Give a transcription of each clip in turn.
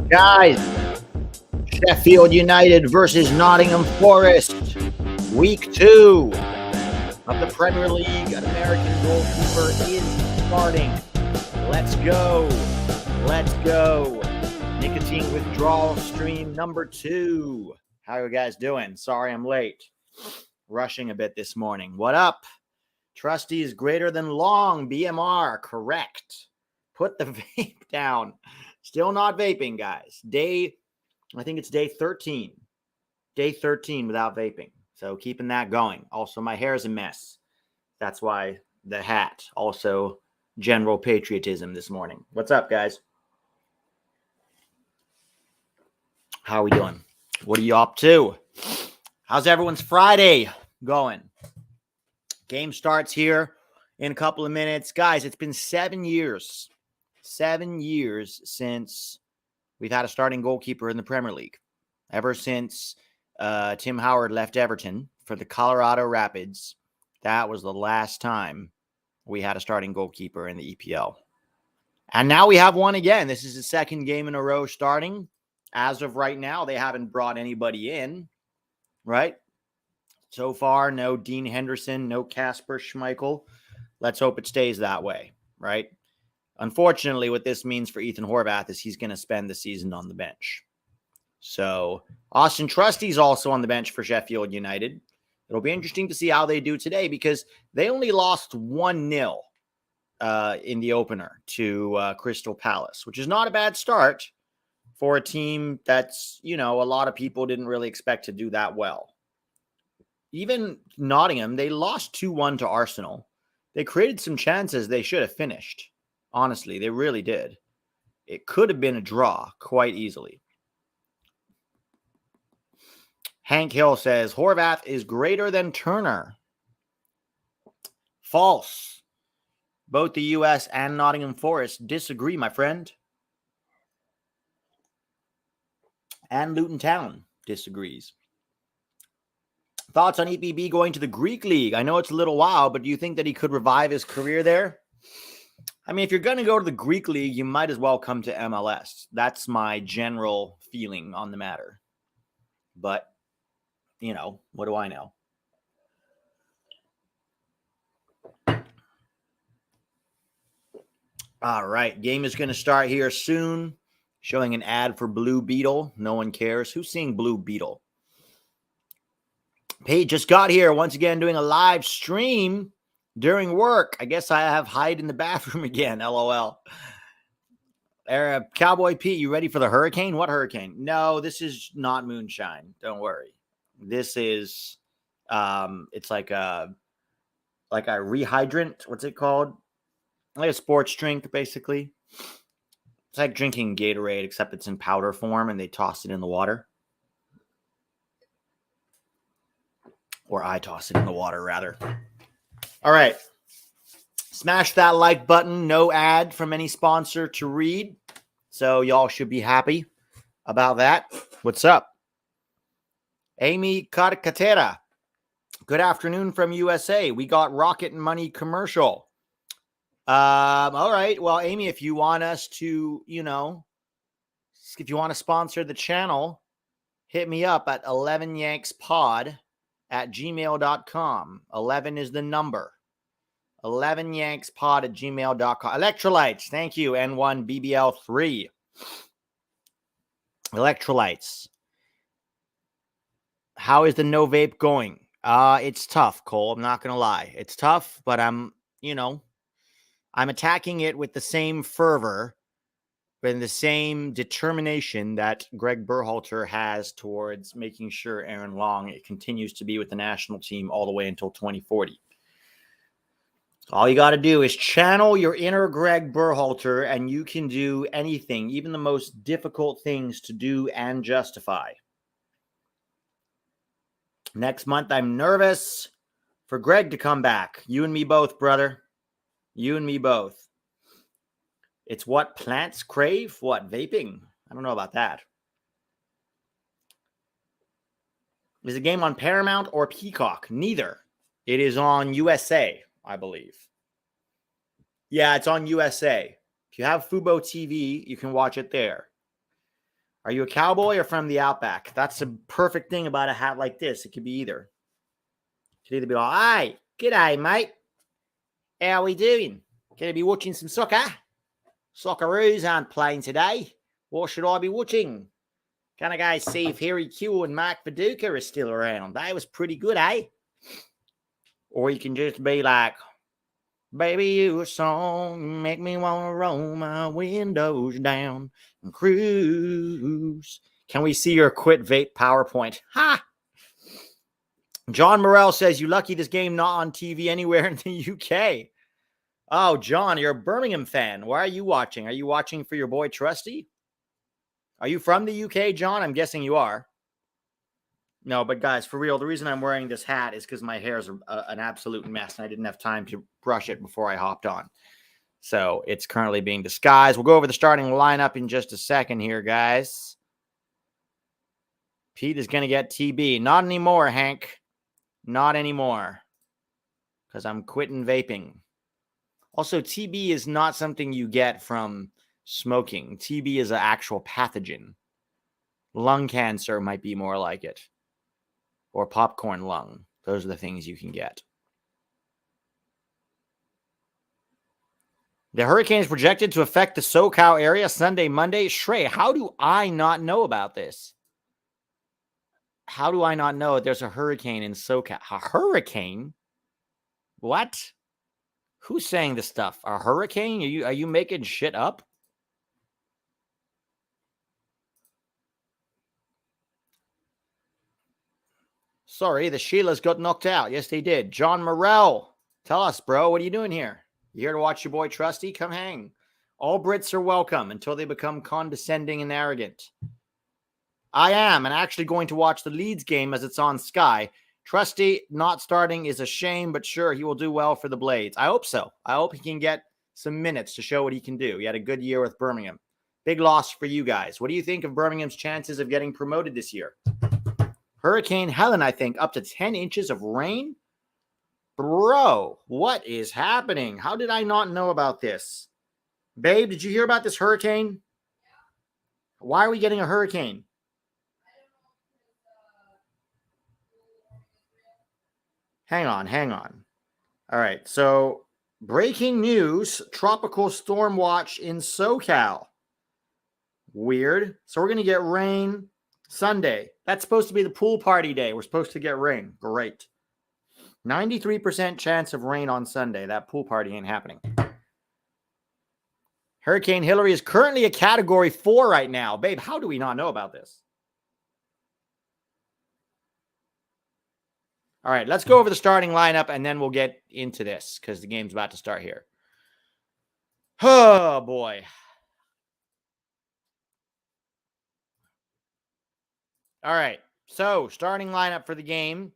Guys, Sheffield United versus Nottingham Forest. Week 2 of the Premier League. An American goalkeeper is starting. Let's go. Let's go. Nicotine withdrawal stream number 2. How are you guys doing? Sorry I'm late. Rushing a bit this morning. What up? Trusty is greater than long. BMR. Correct. Put the vape down. Still not vaping, guys. I think it's day 13. Day 13 without vaping. So keeping that going. Also, my hair is a mess. That's why the hat. Also, general patriotism this morning. What's up, guys? How are we doing? What are you up to? How's everyone's Friday going? Game starts here in a couple of minutes. Guys, it's been 7 years. 7 years since we've had a starting goalkeeper in the Premier League. Ever since Tim Howard left Everton for the Colorado Rapids, that was the last time we had a starting goalkeeper in the EPL. And now we have one again. This is the second game in a row starting. As of right now, they haven't brought anybody in, right? So far, no Dean Henderson, no Kasper Schmeichel. Let's hope it stays that way, right? Unfortunately, what this means for Ethan Horvath is he's going to spend the season on the bench. So Auston Trusty is also on the bench for Sheffield United. It'll be interesting to see how they do today because they only lost 1-0 in the opener to Crystal Palace, which is not a bad start for a team that's, a lot of people didn't really expect to do that well. Even Nottingham, they lost 2-1 to Arsenal. They created some chances they should have finished. Honestly, they really did. It could have been a draw quite easily. Hank Hill says, Horvath is greater than Turner. False. Both the U.S. and Nottingham Forest disagree, my friend. And Luton Town disagrees. Thoughts on EPB going to the Greek League? I know it's a little while, but do you think that he could revive his career there? I mean, if you're going to go to the Greek League, you might as well come to MLS. That's my general feeling on the matter. But, what do I know? All right, game is going to start here soon. Showing an ad for Blue Beetle. No one cares. Who's seeing Blue Beetle? Paige just got here once again doing a live stream during work. I guess I have hide in the bathroom again. LOL. Cowboy Pete, you ready for the hurricane? What hurricane? No, this is not moonshine. Don't worry. This is, it's like a rehydrant. What's it called? Like a sports drink, basically. It's like drinking Gatorade, except it's in powder form and they toss it in the water. Or I toss it in the water, rather. All right. Smash that like button. No ad from any sponsor to read. So y'all should be happy about that. What's up? Amy Carcatera. Good afternoon from USA. We got Rocket Money commercial. All right. Well, Amy, if you want us to, if you want to sponsor the channel, hit me up at 11yankspod@gmail.com. 11 is the number. 11yankspod@gmail.com. Electrolytes. Thank you. N1BBL3. Electrolytes. How is the no vape going? It's tough, Cole. I'm not going to lie. It's tough, but I'm attacking it with the same fervor and the same determination that Greg Berhalter has towards making sure Aaron Long continues to be with the national team all the way until 2040. All you got to do is channel your inner Greg Berhalter, and you can do anything, even the most difficult things to do and justify. Next month, I'm nervous for Greg to come back. You and me both, brother. You and me both. It's what plants crave? What, vaping? I don't know about that. Is the game on Paramount or Peacock? Neither. It is on USA, I believe. Yeah, it's on USA. If you have Fubo TV, you can watch it there. Are you a cowboy or from the Outback? That's the perfect thing about a hat like this. It could be either. It could either be like, "Hey, g'day, mate. How we doing? Gonna be watching some soccer? Socceroos aren't playing today. What should I be watching? Gonna go see if Harry Kewell and Mark Viduka are still around. They was pretty good, eh?" Or you can just be like, "Baby, you a song, make me want to roll my windows down and cruise." Can we see your quit vape PowerPoint? Ha! John Morrell says, "You lucky this game not on TV anywhere in the UK." Oh, John, you're a Birmingham fan. Why are you watching? Are you watching for your boy Trusty? Are you from the UK, John? I'm guessing you are. No, but guys, for real, the reason I'm wearing this hat is because my hair is an absolute mess, and I didn't have time to brush it before I hopped on. So it's currently being disguised. We'll go over the starting lineup in just a second here, guys. Pete is going to get TB. Not anymore, Hank. Not anymore. Because I'm quitting vaping. Also, TB is not something you get from smoking. TB is an actual pathogen. Lung cancer might be more like it. Or popcorn lung. Those are the things you can get. The hurricane is projected to affect the SoCal area Sunday, Monday. Shrey, how do I not know about this? How do I not know there's a hurricane in SoCal? A hurricane? What? Who's saying this stuff? A hurricane? Are you making shit up? Sorry, the Sheilas got knocked out. Yes, they did. John Morrell, tell us, bro, what are you doing here? You here to watch your boy Trusty? Come hang. All Brits are welcome until they become condescending and arrogant. I am, and actually going to watch the Leeds game as it's on Sky. Trusty not starting is a shame, but sure, he will do well for the Blades. I hope so. I hope he can get some minutes to show what he can do. He had a good year with Birmingham. Big loss for you guys. What do you think of Birmingham's chances of getting promoted this year? Hurricane Helen, I think, up to 10 inches of rain? Bro, what is happening? How did I not know about this? Babe, did you hear about this hurricane? Why are we getting a hurricane? Hang on. All right, so breaking news, tropical storm watch in SoCal. Weird. So we're going to get rain Sunday. That's supposed to be the pool party day. We're supposed to get rain. Great. 93% chance of rain on Sunday. That pool party ain't happening. Hurricane Hillary is currently a Category 4 right now. Babe, how do we not know about this? All right, let's go over the starting lineup, and then we'll get into this because the game's about to start here. Oh, boy. All right, so starting lineup for the game.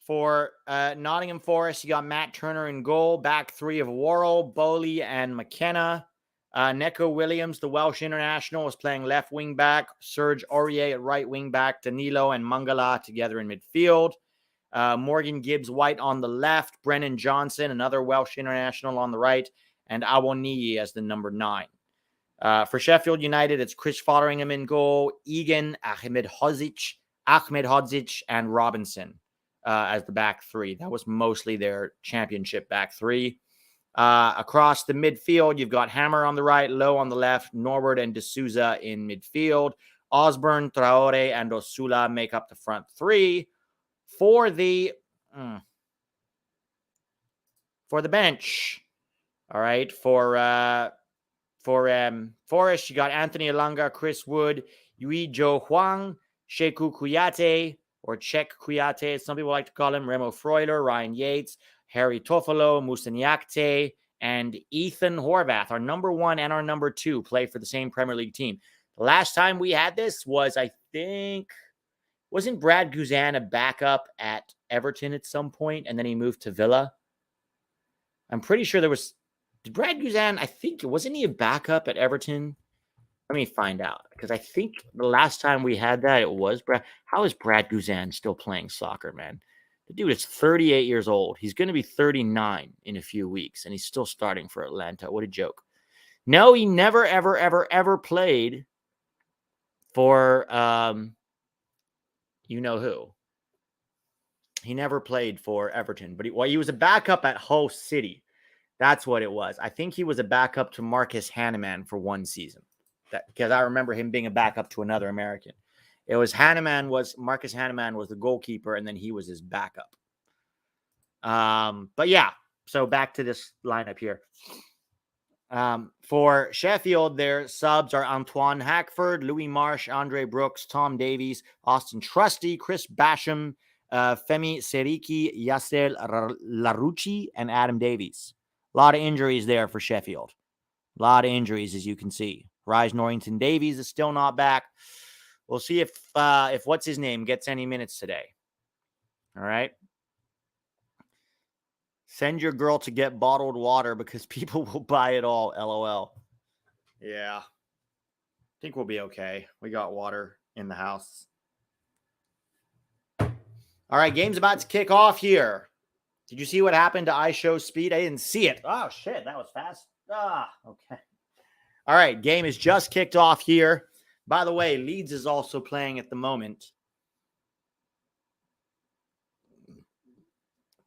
For Nottingham Forest, you got Matt Turner in goal. Back three of Worrell, Bowley, and McKenna. Neco Williams, the Welsh international, is playing left wing back. Serge Aurier at right wing back. Danilo and Mangala together in midfield. Morgan Gibbs-White on the left. Brennan Johnson, another Welsh international, on the right. And Awoniyi as the number 9. For Sheffield United, it's Chris Fotheringham in goal. Egan, Ahmed Hodzic, and Robinson as the back three. That was mostly their championship back three. Across the midfield, you've got Hammer on the right, Lowe on the left, Norwood and D'Souza in midfield. Osborne, Traore, and Osula make up the front three. For the bench, all right, for Forest, you got Anthony Elanga, Chris Wood, Yui Jo Huang, Sheku Kuyate, or Chek Kuyate, some people like to call him, Remo Freuler, Ryan Yates, Harry Toffolo, Musa Niakate, and Ethan Horvath. Our number 1 and our number 2 play for the same Premier League team. The last time we had this was, I think, wasn't Brad Guzan a backup at Everton at some point, and then he moved to Villa? I'm pretty sure there was... Did Brad Guzan, I think, wasn't he a backup at Everton? Let me find out, because I think the last time we had that, it was Brad. How is Brad Guzan still playing soccer, man? The dude is 38 years old. He's going to be 39 in a few weeks, and he's still starting for Atlanta. What a joke. No, he never, ever, ever, ever played for you know who. He never played for Everton, but he was a backup at Hull City. That's what it was. I think he was a backup to Marcus Hanneman for one season. Because I remember him being a backup to another American. It was Marcus Hanneman was the goalkeeper, and then he was his backup. But yeah, so back to this lineup here. For Sheffield, their subs are Antoine Hackford, Louis Marsh, Andre Brooks, Tom Davies, Auston Trusty, Chris Basham, Femi Seriki, Yasser Larouchi, and Adam Davies. A lot of injuries there for Sheffield. A lot of injuries, as you can see. Rise Norrington Davies is still not back. We'll see if what's his name gets any minutes today. All right. Send your girl to get bottled water because people will buy it all. LOL. Yeah. I think we'll be okay. We got water in the house. All right. Game's about to kick off here. Did you see what happened to iShow Speed? I didn't see it. Oh, shit. That was fast. Okay. All right. Game is just kicked off here. By the way, Leeds is also playing at the moment.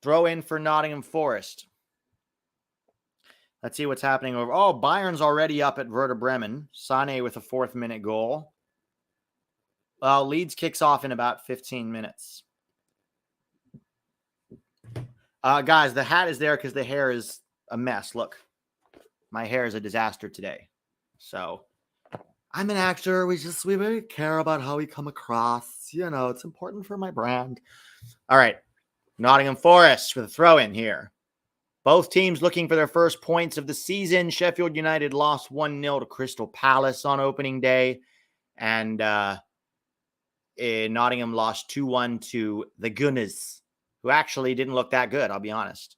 Throw in for Nottingham Forest. Let's see what's happening over. Oh, Bayern's already up at Werder Bremen. Sané with a 4th-minute goal. Well, Leeds kicks off in about 15 minutes. Guys, the hat is there because the hair is a mess. Look, my hair is a disaster today. So I'm an actor. We really care about how we come across. You know, it's important for my brand. All right. Nottingham Forest with a throw-in here. Both teams looking for their first points of the season. Sheffield United lost 1-0 to Crystal Palace on opening day. And Nottingham lost 2-1 to the Gunners, who actually didn't look that good, I'll be honest.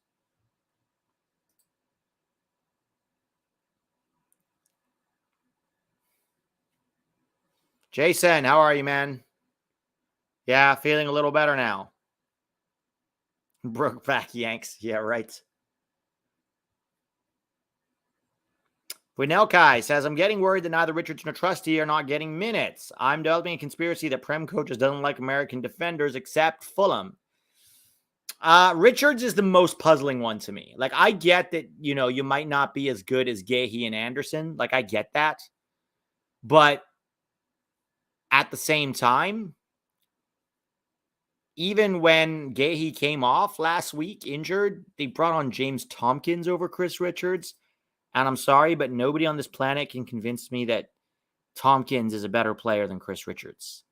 Jason, how are you, man? Yeah, feeling a little better now. Brokeback Yanks. Yeah, right. Winelkai says, I'm getting worried that neither Richards nor Trusty are not getting minutes. I'm developing a conspiracy that Prem coaches doesn't like American defenders except Fulham. Richards is the most puzzling one to me. Like, I get that, you know, you might not be as good as Gahey and Anderson. Like, I get that. But at the same time, even when Gahey came off last week injured, they brought on James Tompkins over Chris Richards. And I'm sorry, but nobody on this planet can convince me that Tompkins is a better player than Chris Richards.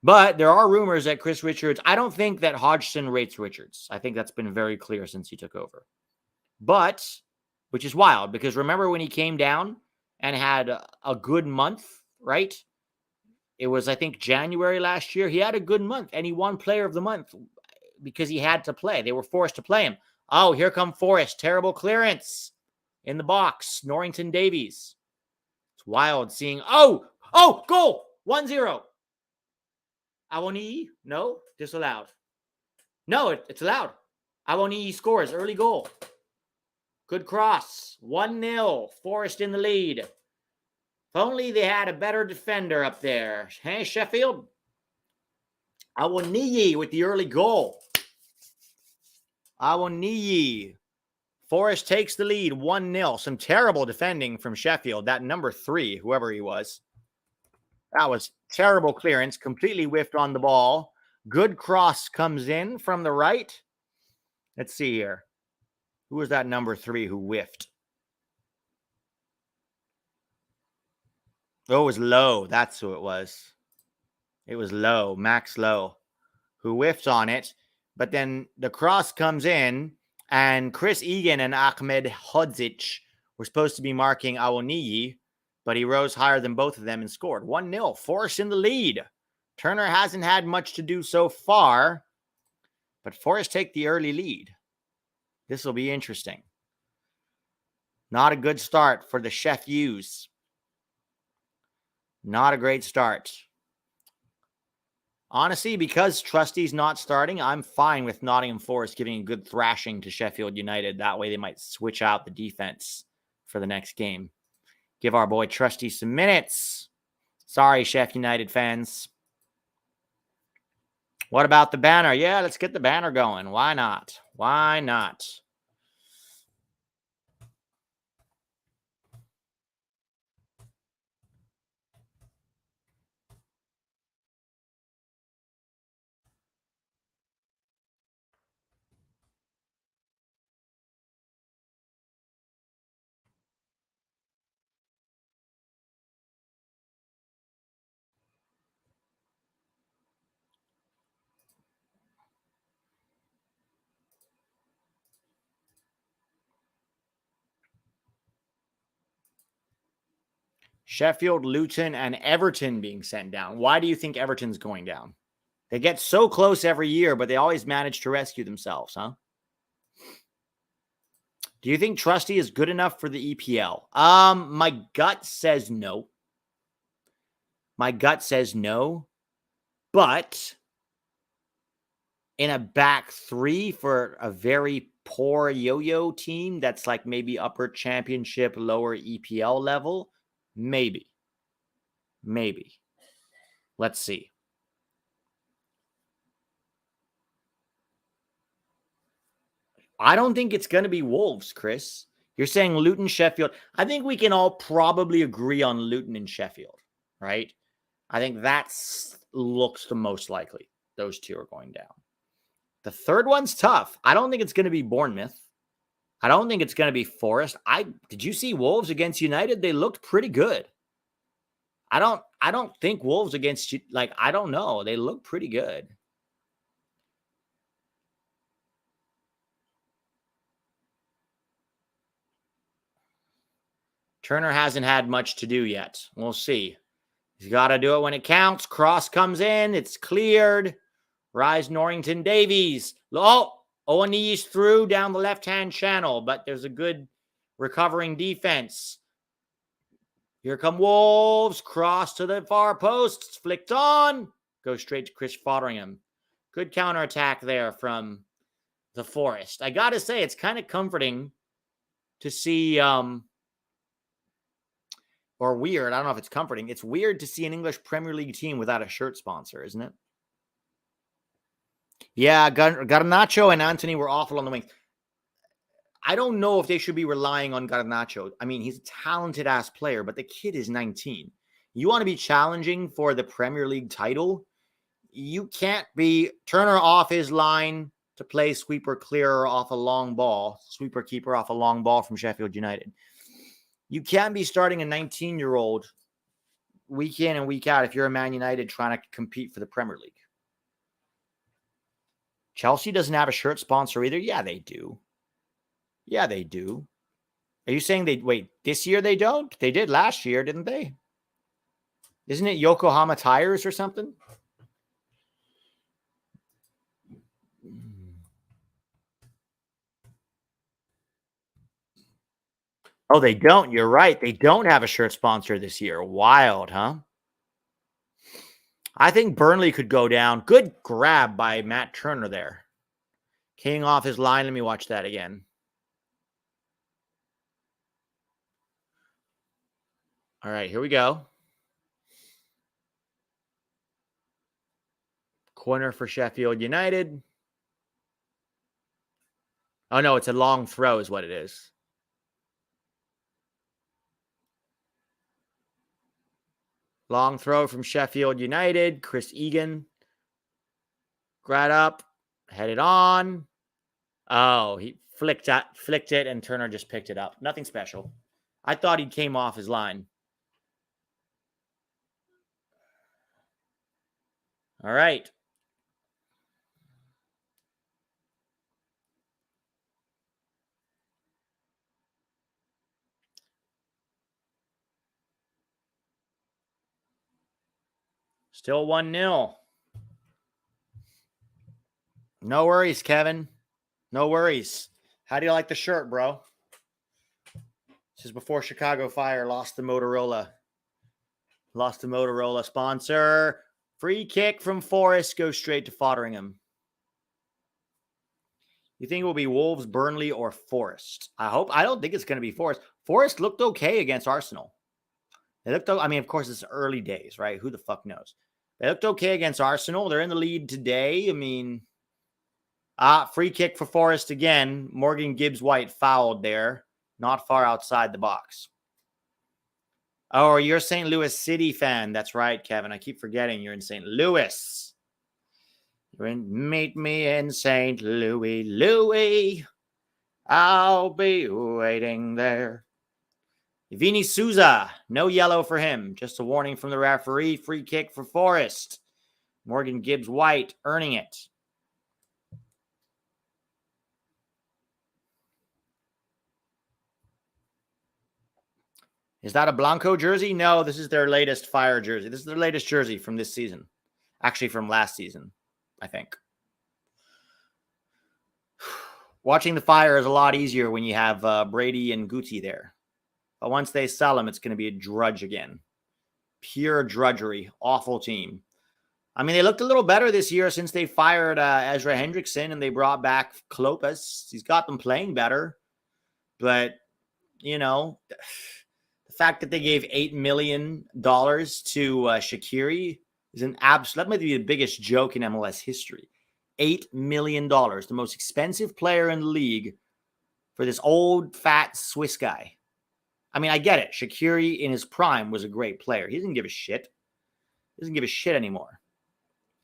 But there are rumors that Chris Richards, I don't think that Hodgson rates Richards. I think that's been very clear since he took over. But, which is wild, because remember when he came down and had a good month, right? It was, I think, January last year. He had a good month, and he won Player of the Month because he had to play. They were forced to play him. Oh, here come Forrest. Terrible clearance in the box. Norrington Davies. It's wild seeing. Oh, goal. 1-0. Awoniyi? No, disallowed. No, it's allowed. Awoniyi scores. Early goal. Good cross. 1-0. Forest in the lead. If only they had a better defender up there. Hey, Sheffield? Awoniyi with the early goal. Awoniyi. Forest takes the lead, 1-0. Some terrible defending from Sheffield. That number 3, whoever he was. That was terrible clearance. Completely whiffed on the ball. Good cross comes in from the right. Let's see here. Who was that number 3 who whiffed? Oh, it was Lowe. That's who it was. It was Lowe, Max Lowe, who whiffed on it. But then the cross comes in, and Chris Egan and Ahmed Hodzic were supposed to be marking Awoniyi, but he rose higher than both of them and scored. 1-0. Forest in the lead. Turner hasn't had much to do so far, but Forest take the early lead. This will be interesting. Not a good start for the Chef U's. Not a great start. Honestly, because Trusty's not starting, I'm fine with Nottingham Forest giving a good thrashing to Sheffield United. That way they might switch out the defense for the next game. Give our boy Trusty some minutes. Sorry, Sheffield United fans. What about the banner? Yeah, let's get the banner going. Why not? Why not? Sheffield, Luton, and Everton being sent down. Why do you think Everton's going down? They get so close every year, but they always manage to rescue themselves, huh? Do you think Trusty is good enough for the EPL? My gut says no. My gut says no. But in a back three for a very poor yo-yo team that's like maybe upper championship, lower EPL level, maybe. Maybe. Let's see. I don't think it's going to be Wolves, Chris. You're saying Luton, Sheffield. I think we can all probably agree on Luton and Sheffield, right? I think that looks the most likely. Those two are going down. The third one's tough. I don't think it's going to be Bournemouth. I don't think it's going to be Forest. Did you see Wolves against United? They looked pretty good. I don't think Wolves against, like, I don't know. They look pretty good. Turner hasn't had much to do yet. We'll see. He's got to do it when it counts. Cross comes in. It's cleared. Rise Norrington Davies. Oh, Owanis through down the left-hand channel, but there's a good recovering defense. Here come Wolves. Cross to the far post. It's flicked on. Goes straight to Chris Fotheringham. Good counterattack there from the Forest. I got to say, it's kind of comforting to see, or weird. I don't know if it's comforting. It's weird to see an English Premier League team without a shirt sponsor, isn't it? Yeah, Garnacho and Anthony were awful on the wings. I don't know if they should be relying on Garnacho. I mean, he's a talented-ass player, but the kid is 19. You want to be challenging for the Premier League title, you can't be Turner off his line to play sweeper clearer off a long ball, sweeper keeper off a long ball from Sheffield United. You can't be starting a 19-year-old week in and week out if you're a Man United trying to compete for the Premier League. Chelsea doesn't have a shirt sponsor either. Yeah, they do. Yeah, they do. Are you saying this year they don't? They did last year, didn't they? Isn't it Yokohama Tires or something? Oh, they don't. You're right. They don't have a shirt sponsor this year. Wild, huh? I think Burnley could go down. Good grab by Matt Turner there. King off his line. Let me watch that again. All right, here we go. Corner for Sheffield United. Oh, no, it's a long throw is what it is. Long throw from Sheffield United. Chris Egan. Grad up. Headed on. Oh, he flicked it, and Turner just picked it up. Nothing special. I thought he came off his line. All right. Still 1-0. No worries, Kevin. No worries. How do you like the shirt, bro? This is before Chicago Fire lost the Motorola. Lost the Motorola sponsor. Free kick from Forest goes straight to Fotheringham. You think it will be Wolves, Burnley, or Forest? I don't think it's going to be Forest. Forest looked okay against Arsenal. They looked, I mean, of course, it's early days, right? Who the fuck knows? They looked okay against Arsenal. They're in the lead today. I mean, free kick for Forest again. Morgan Gibbs-White fouled there, not far outside the box. Oh, you're a St. Louis City fan. That's right, Kevin. I keep forgetting you're in St. Louis. Meet me in St. Louis, Louis. I'll be waiting there. Vini Souza, no yellow for him. Just a warning from the referee. Free kick for Forest. Morgan Gibbs-White earning it. Is that a Blanco jersey? No, this is their latest Fire jersey. This is their latest jersey from this season. Actually, from last season, I think. Watching the Fire is a lot easier when you have Brady and Guti there. But once they sell him, it's going to be a drudge again. Pure drudgery. Awful team. I mean, they looked a little better this year since they fired Ezra Hendrickson and they brought back Klopas. He's got them playing better. But, you know, the fact that they gave $8 million to Shaqiri is an absolute, that might be the biggest joke in MLS history. $8 million, the most expensive player in the league for this old, fat Swiss guy. I mean, I get it. Shaqiri in his prime was a great player. He doesn't give a shit. He doesn't give a shit anymore.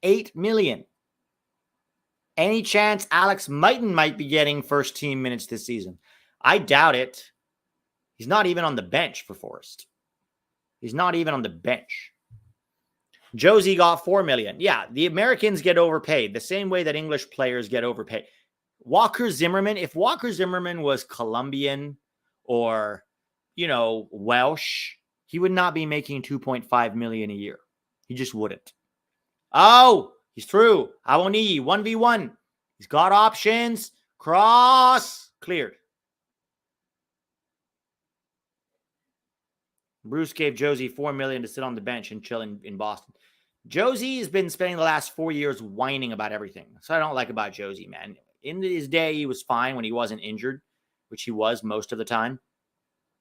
$8 million. Any chance Alex Mighton might be getting first team minutes this season? I doubt it. He's not even on the bench for Forest. He's not even on the bench. Josie got $4 million. Yeah, the Americans get overpaid the same way that English players get overpaid. Walker Zimmerman, if Walker Zimmerman was Colombian or, you know, Welsh, he would not be making $2.5 million a year. He just wouldn't. Oh, he's through. Awoniyi, 1v1. He's got options. Cross. Cleared. Bruce gave Josie $4 million to sit on the bench and chill in Boston. Josie has been spending the last 4 years whining about everything. So I don't like about Josie, man. In his day, he was fine when he wasn't injured, which he was most of the time.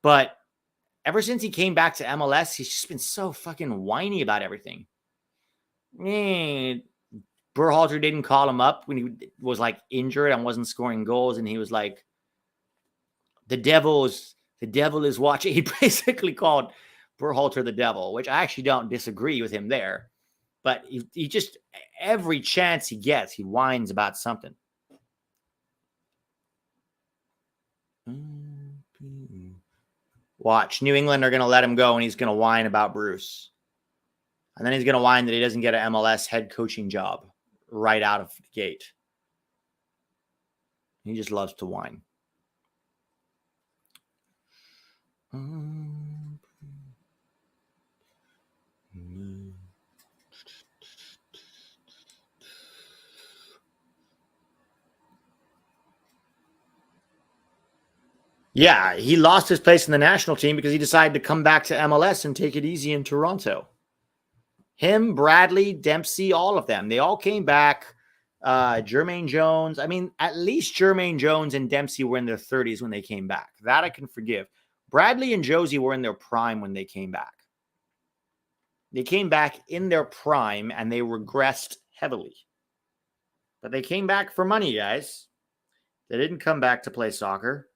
But ever since he came back to MLS, he's just been so fucking whiny about everything. Berhalter didn't call him up when he was like injured and wasn't scoring goals. And he was like, the devil is watching. He basically called Berhalter the devil, which I actually don't disagree with him there. But he just, every chance he gets, he whines about something. Watch. New England are going to let him go, and he's going to whine about Bruce. And then he's going to whine that he doesn't get an MLS head coaching job right out of the gate. He just loves to whine. Yeah, he lost his place in the national team because he decided to come back to MLS and take it easy in Toronto. Him, Bradley, Dempsey, all of them. They all came back. Jermaine Jones. I mean, at least Jermaine Jones and Dempsey were in their 30s when they came back. That I can forgive. Bradley and Josie were in their prime when they came back. They came back in their prime and they regressed heavily. But they came back for money, guys. They didn't come back to play soccer.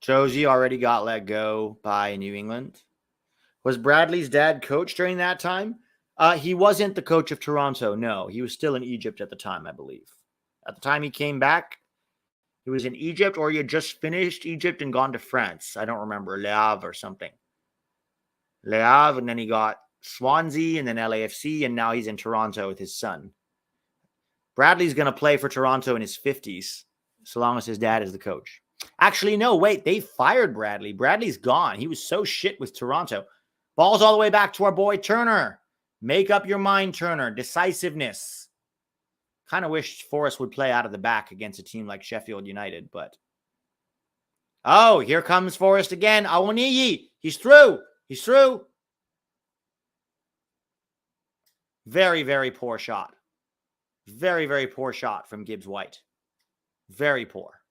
Josie already got let go by New England. Was Bradley's dad coach during that time? He wasn't the coach of Toronto. No, he was still in Egypt at the time, I believe. At the time he came back, he was in Egypt, or he had just finished Egypt and gone to France. I don't remember, Le Havre or something. Le Havre, and then he got Swansea and then LAFC, and now he's in Toronto with his son. Bradley's going to play for Toronto in his 50s, so long as his dad is the coach. Actually, no, wait, they fired Bradley. Bradley's gone. He was so shit with Toronto. Ball's all the way back to our boy Turner. Make up your mind, Turner. Decisiveness. Kind of wish Forrest would play out of the back against a team like Sheffield United, but. Oh, here comes Forrest again. Awoniyi. He's through. He's through. Very, very poor shot. Very, very poor shot from Gibbs White. Very poor.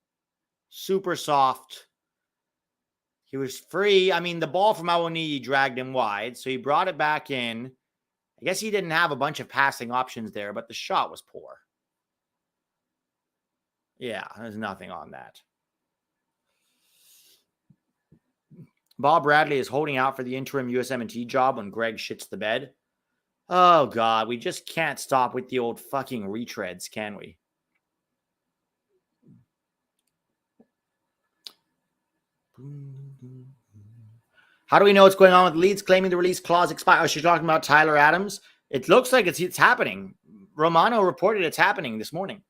Super soft. He was free. I mean, the ball from Awoniyi dragged him wide, so he brought it back in. I guess he didn't have a bunch of passing options there, but the shot was poor. Yeah, there's nothing on that. Bob Bradley is holding out for the interim USMNT job when Greg shits the bed. Oh, God, we just can't stop with the old fucking retreads, can we? How do we know what's going on with Leeds claiming the release clause expired? Oh, she's talking about Tyler Adams. It looks like it's happening. Romano reported it's happening this morning.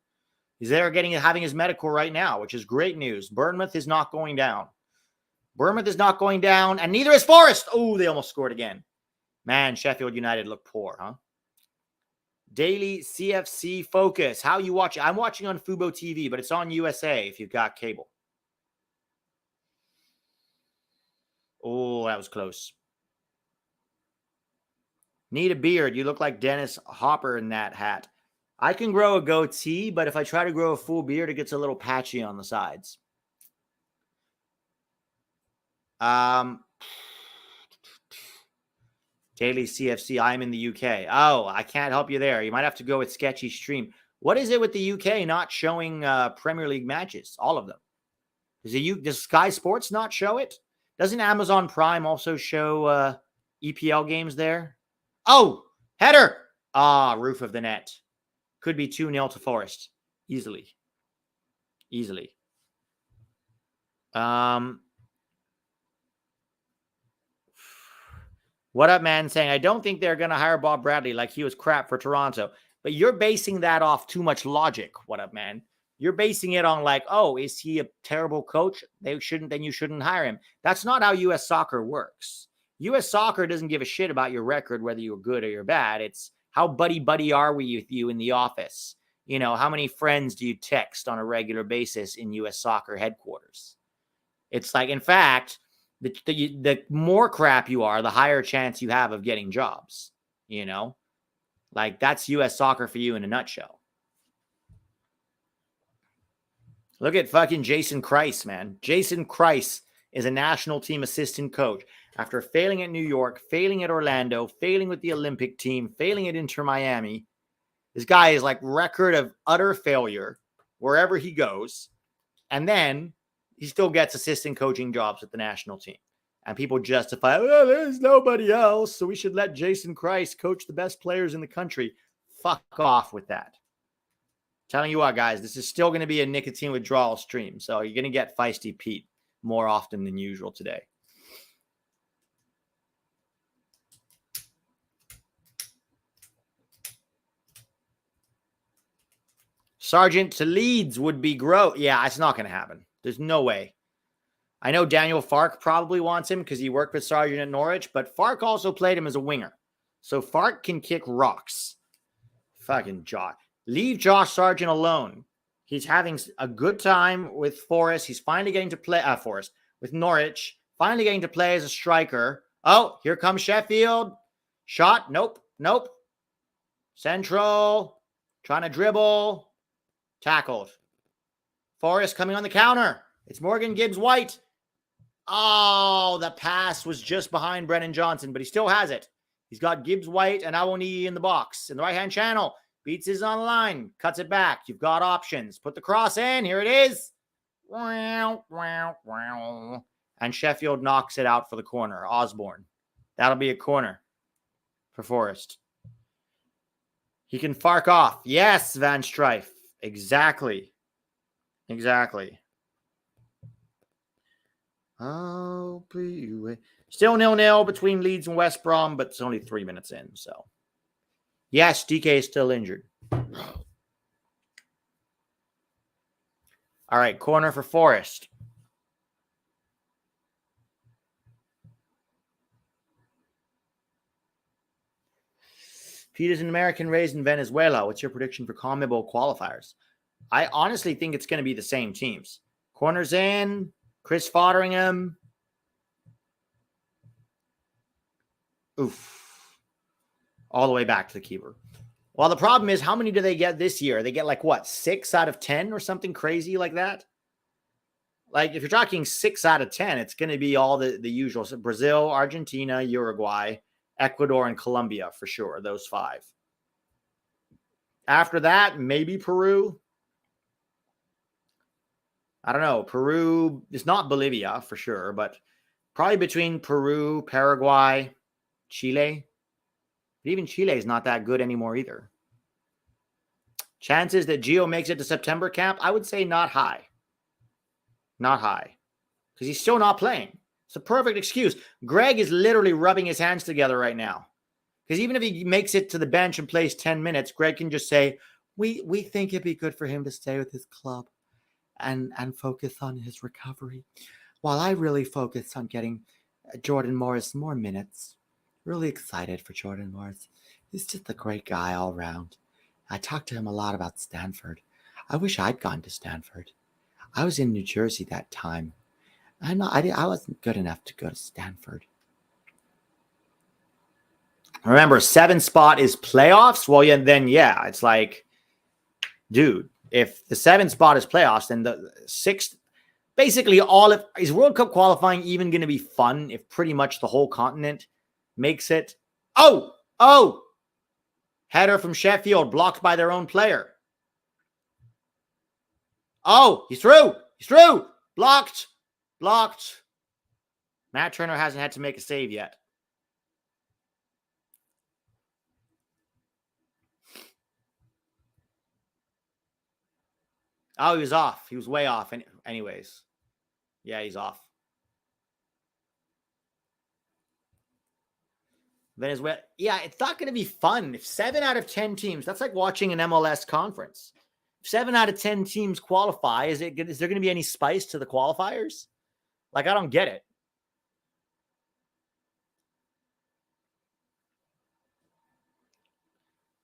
He's there having his medical right now, which is great news. Bournemouth is not going down. Bournemouth is not going down, and neither is Forest. Oh, they almost scored again. Man, Sheffield United look poor, huh? Daily CFC Focus. How you watch it? I'm watching on Fubo TV, but it's on USA if you've got cable. Oh, that was close. Need a beard. You look like Dennis Hopper in that hat. I can grow a goatee, but if I try to grow a full beard, it gets a little patchy on the sides. Daily CFC, I'm in the UK. Oh, I can't help you there. You might have to go with Sketchy Stream. What is it with the UK not showing Premier League matches? All of them. Does Sky Sports not show it? Doesn't Amazon Prime also show EPL games there? Oh, header. Roof of the net. Could be 2-0 to Forest. Easily. What up, man? Saying, I don't think they're going to hire Bob Bradley like he was crap for Toronto. But you're basing that off too much logic. What up, man? You're basing it on like, oh, is he a terrible coach? Then you shouldn't hire him. That's not how U.S. soccer works. U.S. soccer doesn't give a shit about your record, whether you're good or you're bad. It's how buddy are we with you in the office? You know, how many friends do you text on a regular basis in U.S. soccer headquarters? It's like, in fact, the more crap you are, the higher chance you have of getting jobs. You know, like that's U.S. soccer for you in a nutshell. Look at fucking Jason Kreis, man. Jason Kreis is a national team assistant coach. After failing at New York, failing at Orlando, failing with the Olympic team, failing at Inter Miami, this guy is like record of utter failure wherever he goes. And then he still gets assistant coaching jobs at the national team. And people justify, well, there's nobody else, so we should let Jason Kreis coach the best players in the country. Fuck off with that. Telling you what, guys, this is still going to be a nicotine withdrawal stream. So you're going to get Feisty Pete more often than usual today. Sargent to Leeds would be gross. Yeah, it's not going to happen. There's no way. I know Daniel Fark probably wants him because he worked with Sargent at Norwich, but Fark also played him as a winger. So Fark can kick rocks. Fucking Josh. Leave Josh Sargent alone. He's having a good time with Forest. He's finally getting to play with Norwich. Finally getting to play as a striker. Oh, here comes Sheffield. Shot. Nope. Central. Trying to dribble. Tackled. Forest coming on the counter. It's Morgan Gibbs White. Oh, the pass was just behind Brennan Johnson, but he still has it. He's got Gibbs White and Awoniyi in the box. In the right-hand channel. Beats is on the line. Cuts it back. You've got options. Put the cross in. Here it is. And Sheffield knocks it out for the corner. Osborne. That'll be a corner for Forest. He can fark off. Yes, Van Strijf. Exactly. I'll be away. Still 0-0 between Leeds and West Brom, but it's only 3 minutes in, so. Yes, DK is still injured. All right, corner for Forest. Pete is an American raised in Venezuela. What's your prediction for CONMEBOL qualifiers? I honestly think it's going to be the same teams. Corners in, Chris Fotheringham. Oof. All the way back to the keeper. Well, the problem is, how many do they get this year? They get like what, 6 out of 10 or something crazy like that? Like if you're talking 6 out of 10, it's going to be all the usual. So Brazil, Argentina, Uruguay, Ecuador, and Colombia for sure. Those 5. After that, maybe Peru. I don't know. Peru is not Bolivia for sure, but probably between Peru, Paraguay, Chile. But even Chile is not that good anymore either. Chances that Gio makes it to September camp, I would say not high. Not high. Because he's still not playing. It's a perfect excuse. Greg is literally rubbing his hands together right now. Because even if he makes it to the bench and plays 10 minutes, Greg can just say, we think it'd be good for him to stay with his club and focus on his recovery. While I really focus on getting Jordan Morris more minutes. Really excited for Jordan Morris. He's just a great guy all around. I talked to him a lot about Stanford. I wish I'd gone to Stanford. I was in New Jersey that time. I wasn't good enough to go to Stanford. Remember, 7 spot is playoffs. Well, yeah, it's like, dude, if the 7 spot is playoffs, then the 6th, basically is World Cup qualifying even going to be fun if pretty much the whole continent makes it? Oh, header from Sheffield blocked by their own player. Oh, he's through. Blocked. Matt Turner hasn't had to make a save yet. Oh, he was off. He was way off. Anyways. Yeah, he's off. Venezuela. Yeah, it's not going to be fun. If 7 out of 10 teams, that's like watching an MLS conference. If 7 out of 10 teams qualify, is there going to be any spice to the qualifiers? Like, I don't get it.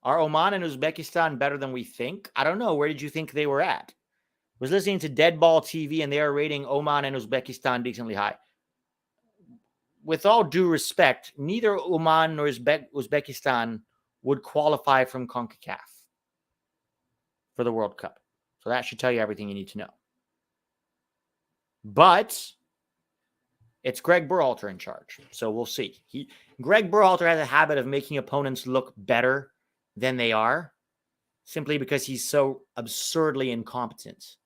Are Oman and Uzbekistan better than we think? I don't know. Where did you think they were at? I was listening to Deadball TV, and they are rating Oman and Uzbekistan decently high. With all due respect, neither Oman nor Uzbekistan would qualify from CONCACAF for the World Cup. So that should tell you everything you need to know. But it's Greg Berhalter in charge, so we'll see. Greg Berhalter has a habit of making opponents look better than they are, simply because he's so absurdly incompetent.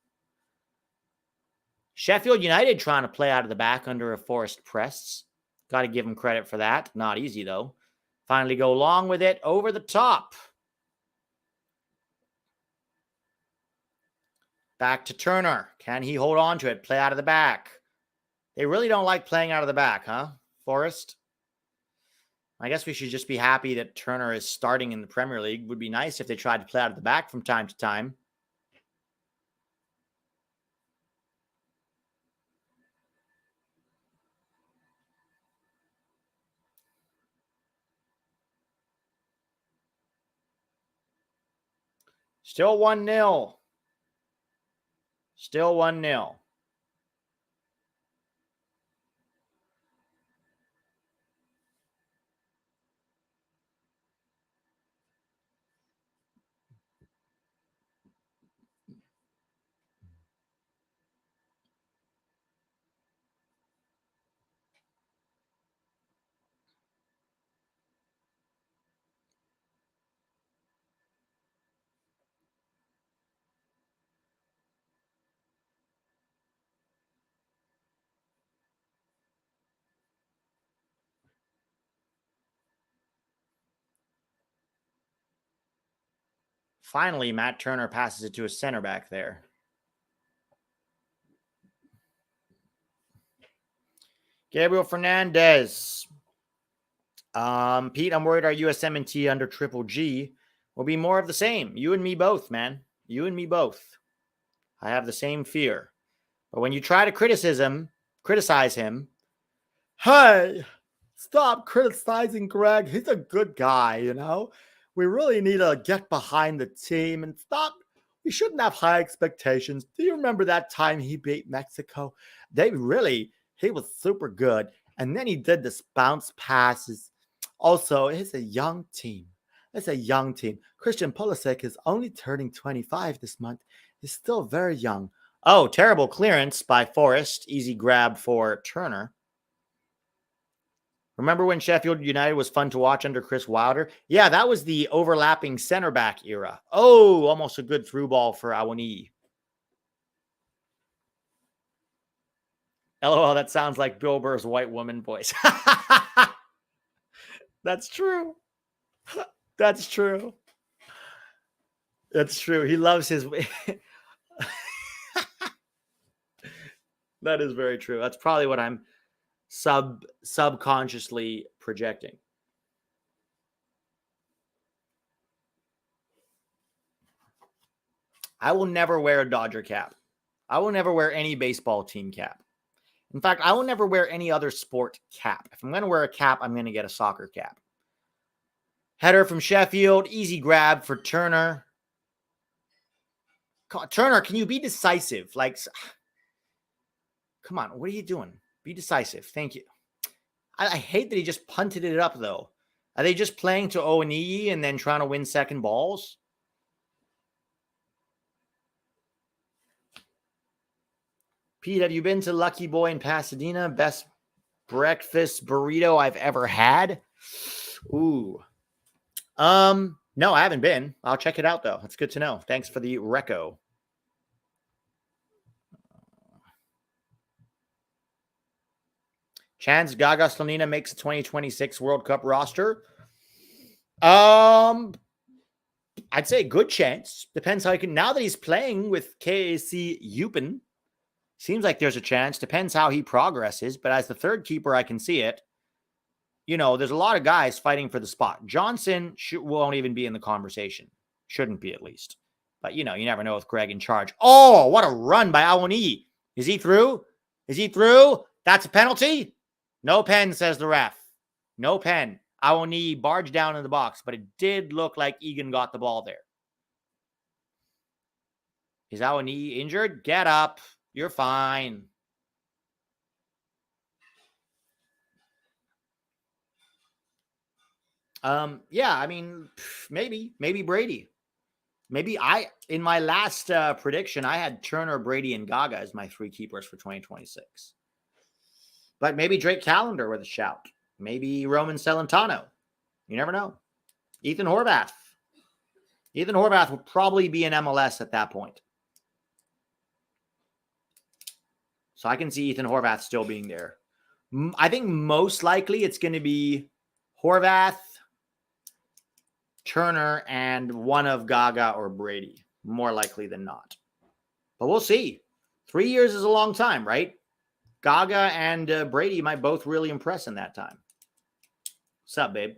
Sheffield United trying to play out of the back under a forced press. Got to give him credit for that. Not easy, though. Finally go long with it over the top. Back to Turner. Can he hold on to it? Play out of the back. They really don't like playing out of the back, huh, Forrest? I guess we should just be happy that Turner is starting in the Premier League. Would be nice if they tried to play out of the back from time to time. Still 1-0. Still 1-0. Finally, Matt Turner passes it to a center back there. Gabriel Fernandez. Pete, I'm worried our USMNT under Triple G will be more of the same. You and me both, man. You and me both. I have the same fear. But when you try to criticize him, hey, stop criticizing Greg. He's a good guy, you know? We really need to get behind the team and stop. We shouldn't have high expectations. Do you remember that time he beat Mexico? He was super good. And then he did this bounce passes. Also, it's a young team. It's a young team. Christian Pulisic is only turning 25 this month. He's still very young. Oh, terrible clearance by Forrest. Easy grab for Turner. Remember when Sheffield United was fun to watch under Chris Wilder? Yeah, that was the overlapping center back era. Oh, almost a good through ball for Awoniyi. LOL, that sounds like Bill Burr's white woman voice. That's true. That's true. That's true. He loves his. That is very true. That's probably what I'm subconsciously projecting. I will never wear a Dodger cap. I will never wear any baseball team cap. In fact, I will never wear any other sport cap. If I'm going to wear a cap, I'm going to get a soccer cap. Header from Sheffield. Easy grab for Turner. Turner, can you be decisive? Like, come on, what are you doing? Be decisive. Thank you. I hate that he just punted it up, though. Are they just playing to Awoniyi and then trying to win second balls? Pete, have you been to Lucky Boy in Pasadena? Best breakfast burrito I've ever had? Ooh. No, I haven't been. I'll check it out, though. That's good to know. Thanks for the reco. Chance Gaga Slonina makes a 2026 World Cup roster. I'd say good chance. Depends how he can. Now that he's playing with KAC Eupen, seems like there's a chance. Depends how he progresses. But as the third keeper, I can see it. You know, there's a lot of guys fighting for the spot. Johnson won't even be in the conversation. Shouldn't be, at least. But, you know, you never know with Greg in charge. Oh, what a run by Awoniyi. Is he through? Is he through? That's a penalty? No pen, says the ref. No pen. Awoniyi barged down in the box, but it did look like Egan got the ball there. Is Awoniyi injured? Get up. You're fine. Yeah, I mean, maybe Brady. Maybe in my last prediction, I had Turner, Brady, and Gaga as my three keepers for 2026. But maybe Drake Callender with a shout. Maybe Roman Celentano. You never know. Ethan Horvath. Ethan Horvath will probably be in MLS at that point. So I can see Ethan Horvath still being there. I think most likely it's going to be Horvath, Turner, and one of Gaga or Brady. More likely than not. But we'll see. 3 years is a long time, right? Gaga and Brady might both really impress in that time. What's up, babe?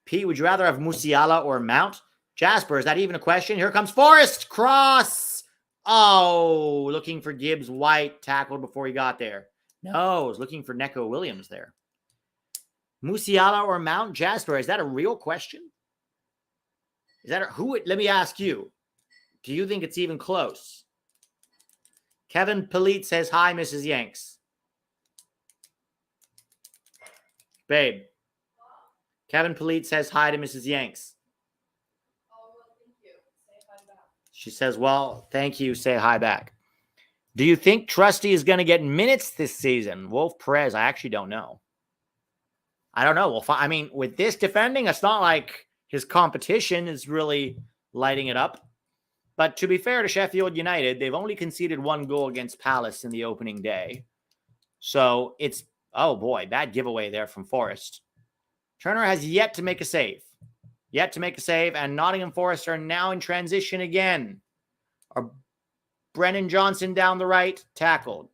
Pete, would you rather have Musiala or Mount? Jasper, is that even a question? Here comes Forrest. Cross. Oh, looking for Gibbs White. Tackled before he got there. No, I was looking for Neco Williams there. Musiala or Mount? Jasper, is that a real question? Is that who? Let me ask you. Do you think it's even close? Kevin Polite says, hi, Mrs. Yanks. Babe. Kevin Polite says hi to Mrs. Yanks. Oh, well, thank you. Say hi back. She says, well, thank you. Say hi back. Do you think Trusty is going to get minutes this season? Wolf Perez, I actually don't know. I don't know. I mean, with this defending, it's not like his competition is really lighting it up. But to be fair to Sheffield United, they've only conceded one goal against Palace in the opening day. So it's, oh boy, bad giveaway there from Forrest. Turner has yet to make a save. And Nottingham Forest are now in transition again. Brennan Johnson down the right, tackled.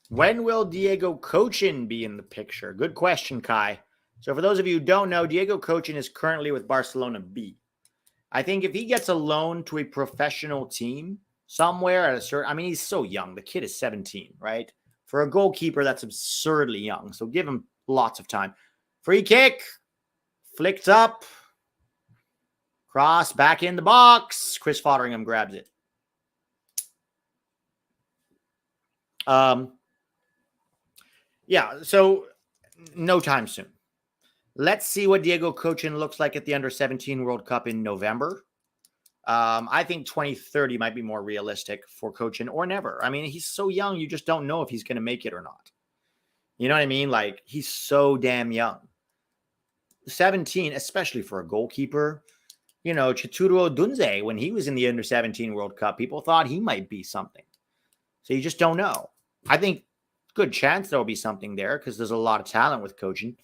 When will Diego Cochin be in the picture? Good question, Kai. So for those of you who don't know, Diego Cochin is currently with Barcelona B. I think if he gets a loan to a professional team somewhere at a certain, I mean, he's so young. The kid is 17, right? For a goalkeeper, that's absurdly young. So give him lots of time. Free kick, flicked up, cross back in the box. Chris Fotheringham grabs it. Yeah, so no time soon. Let's see what Diego Cochin looks like at the Under-17 World Cup in November. I think 2030 might be more realistic for Cochin, or never. I mean, he's so young, you just don't know if he's going to make it or not. You know what I mean? Like, he's so damn young. 17, especially for a goalkeeper. You know, Chituru Odunze, when he was in the Under-17 World Cup, people thought he might be something. So you just don't know. I think good chance there will be something there because there's a lot of talent with Cochin.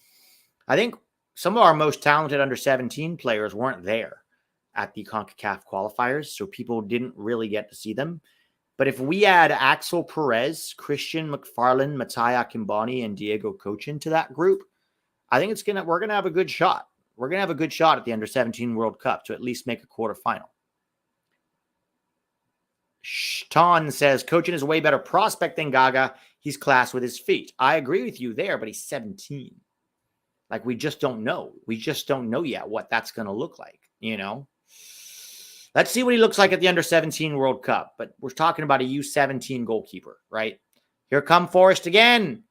I think some of our most talented Under-17 players weren't there at the CONCACAF qualifiers, so people didn't really get to see them. But if we add Axel Perez, Christian McFarland, Mattia Kimbani, and Diego Cochin to that group, I think we're gonna have a good shot. We're gonna have a good shot at the Under-17 World Cup to at least make a quarterfinal. Ton says Cochin is a way better prospect than Gaga. He's class with his feet. I agree with you there, but he's 17. Like, we just don't know. We just don't know yet what that's going to look like, you know? Let's see what he looks like at the Under-17 World Cup. But we're talking about a U17 goalkeeper, right? Here come Forrest again.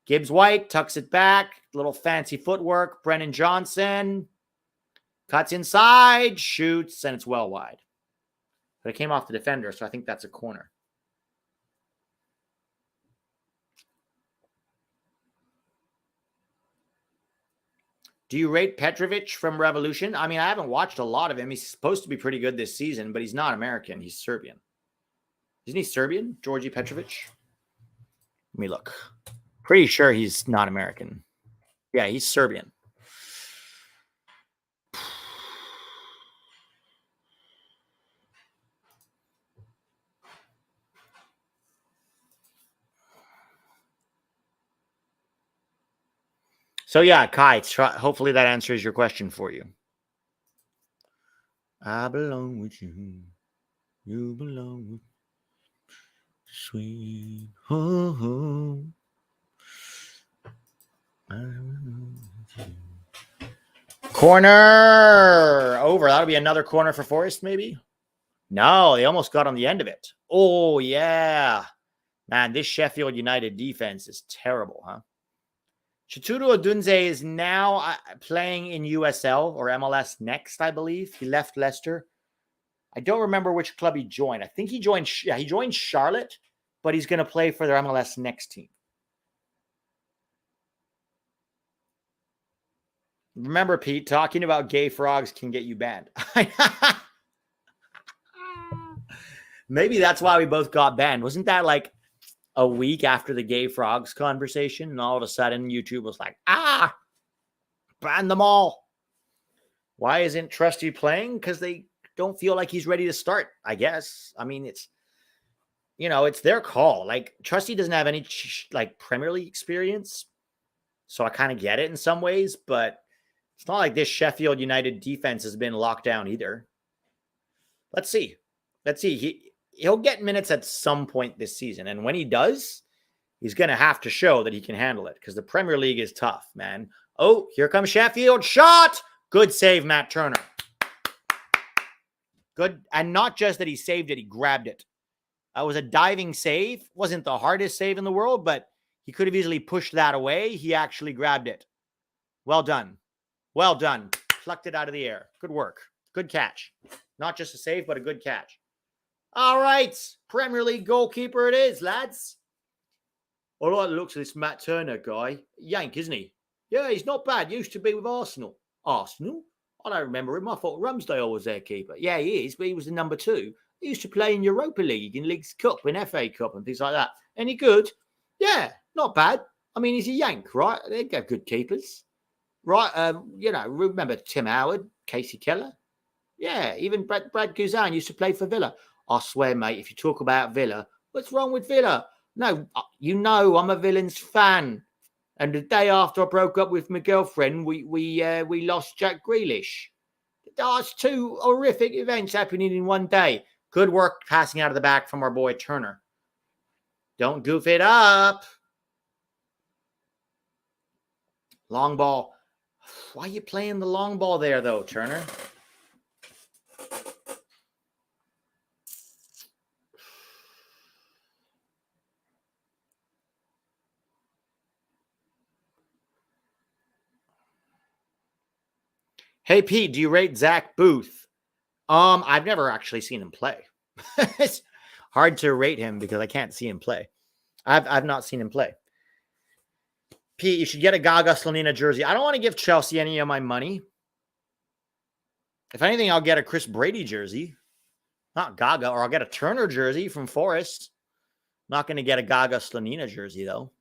Gibbs White tucks it back. Little fancy footwork. Brennan Johnson cuts inside, shoots, and it's well wide. But it came off the defender, so I think that's a corner. Do you rate Petrovic from Revolution? I mean, I haven't watched a lot of him. He's supposed to be pretty good this season, but he's not American. He's Serbian. Isn't he Serbian, Georgi Petrovic? Let me look. Pretty sure he's not American. Yeah, he's Serbian. So yeah, Kai, hopefully that answers your question for you. I belong with you. You belong with sweet home. Corner over. That'll be another corner for Forrest, maybe. No, they almost got on the end of it. Oh, yeah. Man, this Sheffield United defense is terrible, huh? Chituru Odunze is now playing in USL or MLS Next, I believe. He left Leicester. I don't remember which club he joined. I think he joined Charlotte, but he's going to play for their MLS Next team. Remember, Pete, talking about gay frogs can get you banned. Maybe that's why we both got banned. Wasn't that like a week after the gay frogs conversation? And all of a sudden, YouTube was like, ban them all. Why isn't Trusty playing? Because they don't feel like he's ready to start, I guess. I mean, it's their call. Like, Trusty doesn't have any Premier League experience. So I kind of get it in some ways, but it's not like this Sheffield United defense has been locked down either. Let's see. He'll get minutes at some point this season. And when he does, he's going to have to show that he can handle it because the Premier League is tough, man. Oh, here comes Sheffield. Shot! Good save, Matt Turner. Good. And not just that he saved it, he grabbed it. It was a diving save. Wasn't the hardest save in the world, but he could have easily pushed that away. He actually grabbed it. Well done. Well done. Plucked it out of the air. Good work. Good catch. Not just a save, but a good catch. All right. Premier League goalkeeper it is, lads. I like the looks of this Matt Turner guy. Yank, isn't he? Yeah, he's not bad. Used to be with Arsenal. Arsenal? I don't remember him. I thought Ramsdale was their keeper. Yeah, he is, but he was the number 2. He used to play in Europa League, in Leagues Cup, in FA Cup and things like that. Any good? Yeah, not bad. I mean, he's a Yank, right? They have good keepers. Right, remember Tim Howard, Casey Keller? Yeah, even Brad Guzan used to play for Villa. I swear, mate, if you talk about Villa, what's wrong with Villa? No, you know I'm a Villains fan. And the day after I broke up with my girlfriend, we lost Jack Grealish. That's two horrific events happening in one day. Good work passing out of the back from our boy Turner. Don't goof it up. Long ball. Why are you playing the long ball there, though, Turner? Hey, Pete, do you rate Zach Booth? I've never actually seen him play. It's hard to rate him because I can't see him play. I've not seen him play. Pete, you should get a Gaga Slonina jersey. I don't want to give Chelsea any of my money. If anything, I'll get a Chris Brady jersey. Not Gaga, or I'll get a Turner jersey from Forest. Not going to get a Gaga Slonina jersey, though.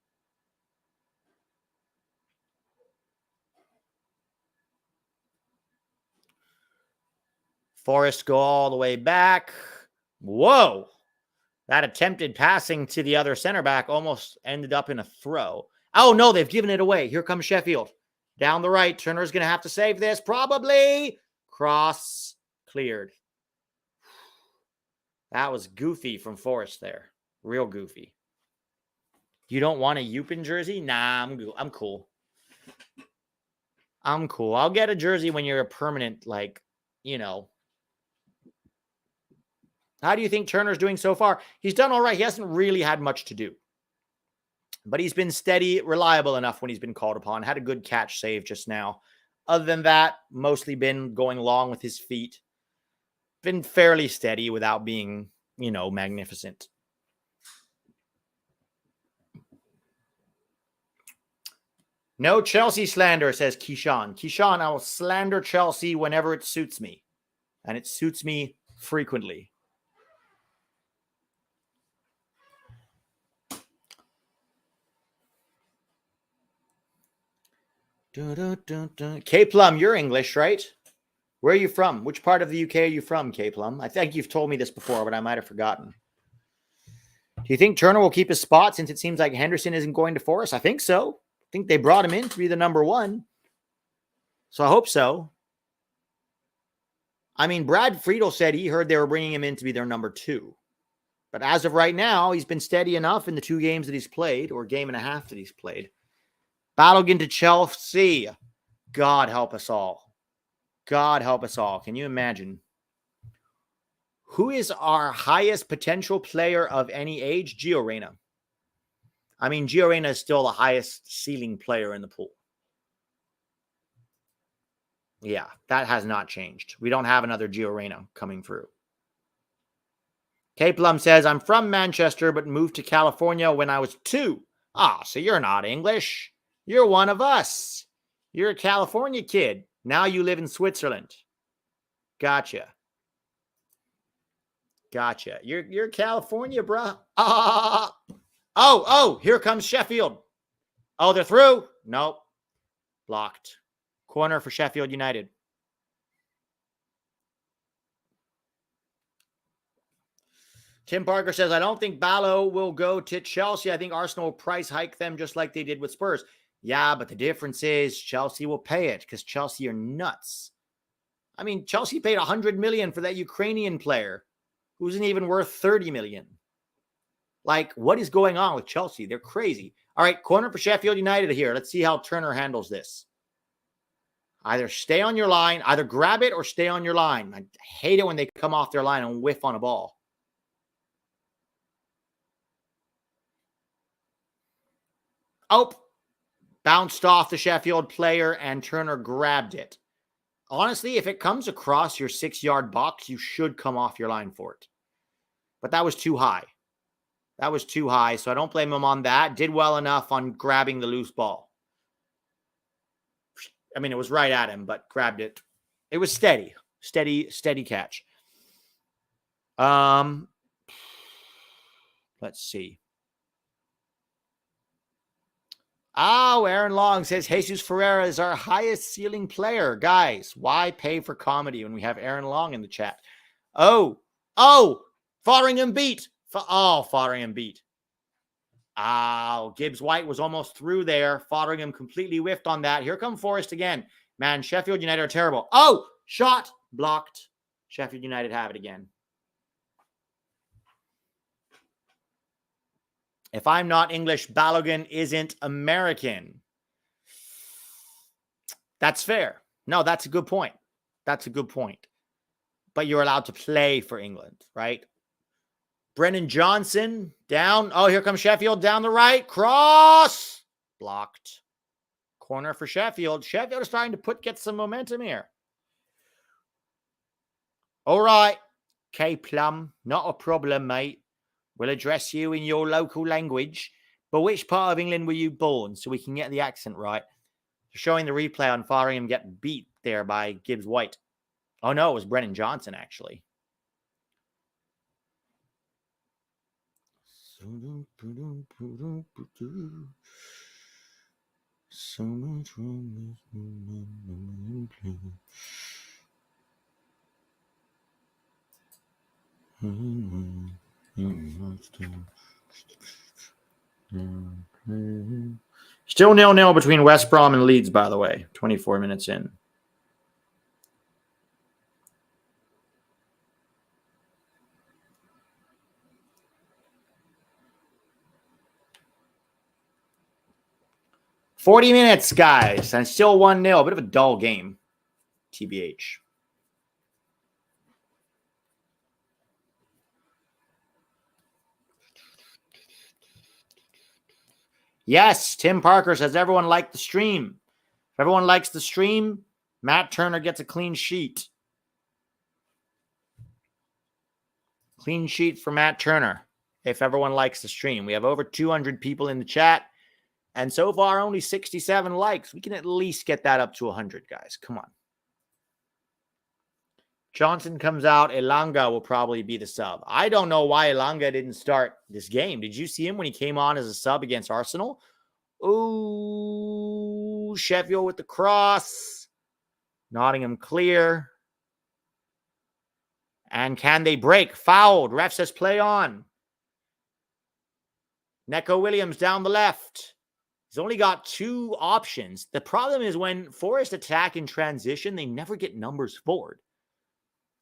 Forest go all the way back. Whoa. That attempted passing to the other center back almost ended up in a throw. Oh, no, they've given it away. Here comes Sheffield. Down the right. Turner's going to have to save this. Probably. Cross cleared. That was goofy from Forrest there. Real goofy. You don't want a Yupin jersey? Nah, I'm cool. I'm cool. I'll get a jersey when you're a permanent, like, you know. How do you think Turner's doing so far? He's done all right. He hasn't really had much to do. But he's been steady, reliable enough when he's been called upon. Had a good catch save just now. Other than that, mostly been going long with his feet. Been fairly steady without being, you know, magnificent. No Chelsea slander, says Keyshawn. Keyshawn, I will slander Chelsea whenever it suits me. And it suits me frequently. K Plum, you're English, right? Where are you from? Which part of the UK are you from, K Plum? I think you've told me this before, but I might have forgotten. Do you think Turner will keep his spot since it seems like Henderson isn't going to Forest? I think so. I think they brought him in to be the number one. So I hope so. I mean, Brad Friedel said he heard they were bringing him in to be their number two. But as of right now, he's been steady enough in the 2 games that he's played, or game and a half that he's played. Balogun to Chelsea. God help us all. God help us all. Can you imagine? Who is our highest potential player of any age? Gio Reyna. I mean, Gio Reyna is still the highest ceiling player in the pool. Yeah, that has not changed. We don't have another Gio Reyna coming through. K Plum says, I'm from Manchester, but moved to California when I was 2. Ah, so you're not English. You're one of us. You're a California kid. Now you live in Switzerland. Gotcha. Gotcha. You're California, bruh. Oh, here comes Sheffield. Oh, they're through? Nope. Blocked. Corner for Sheffield United. Tim Parker says, I don't think Ballo will go to Chelsea. I think Arsenal will price hike them just like they did with Spurs. Yeah, but the difference is Chelsea will pay it because Chelsea are nuts. I mean, Chelsea paid $100 million for that Ukrainian player who isn't even worth $30 million. Like, what is going on with Chelsea? They're crazy. All right, corner for Sheffield United here. Let's see how Turner handles this. Either stay on your line, either grab it or stay on your line. I hate it when they come off their line and whiff on a ball. Oh, bounced off the Sheffield player and Turner grabbed it. Honestly, if it comes across your 6-yard box, you should come off your line for it. But that was too high. That was too high, so I don't blame him on that. Did well enough on grabbing the loose ball. I mean, it was right at him, but grabbed it. It was steady. Steady catch. Let's see. Oh, Aaron Long says Jesus Ferreira is our highest ceiling player. Guys, why pay for comedy when we have Aaron Long in the chat? Oh, Fotheringham beat. Fotheringham beat. Oh, Gibbs White was almost through there. Fotheringham completely whiffed on that. Here come Forrest again. Man, Sheffield United are terrible. Oh, shot blocked. Sheffield United have it again. If I'm not English, Balogun isn't American. That's fair. No, that's a good point. That's a good point. But you're allowed to play for England, right? Brennan Johnson down. Oh, here comes Sheffield down the right. Cross. Blocked. Corner for Sheffield. Sheffield is starting to get some momentum here. All right. K Plum, not a problem, mate. We'll address you in your local language. But which part of England were you born so we can get the accent right? Showing the replay on Fotheringham get beat there by Gibbs White. Oh, no, it was Brennan Johnson, actually. So much wrong Still 0-0 between West Brom and Leeds, by the way. 24 minutes in. "40 minutes, guys, and still 1-0. A bit of a dull game, TBH. Yes, Tim Parker says everyone liked the stream. If everyone likes the stream, Matt Turner gets a clean sheet. Clean sheet for Matt Turner if everyone likes the stream. We have over 200 people in the chat, and so far only 67 likes. We can at least get that up to 100, guys. Come on. Johnson comes out. Elanga will probably be the sub. I don't know why Elanga didn't start this game. Did you see him when he came on as a sub against Arsenal? Ooh, Sheffield with the cross. Nottingham clear. And can they break? Fouled. Ref says play on. Neco Williams down the left. He's only got 2 options. The problem is when Forest attack in transition, they never get numbers forward.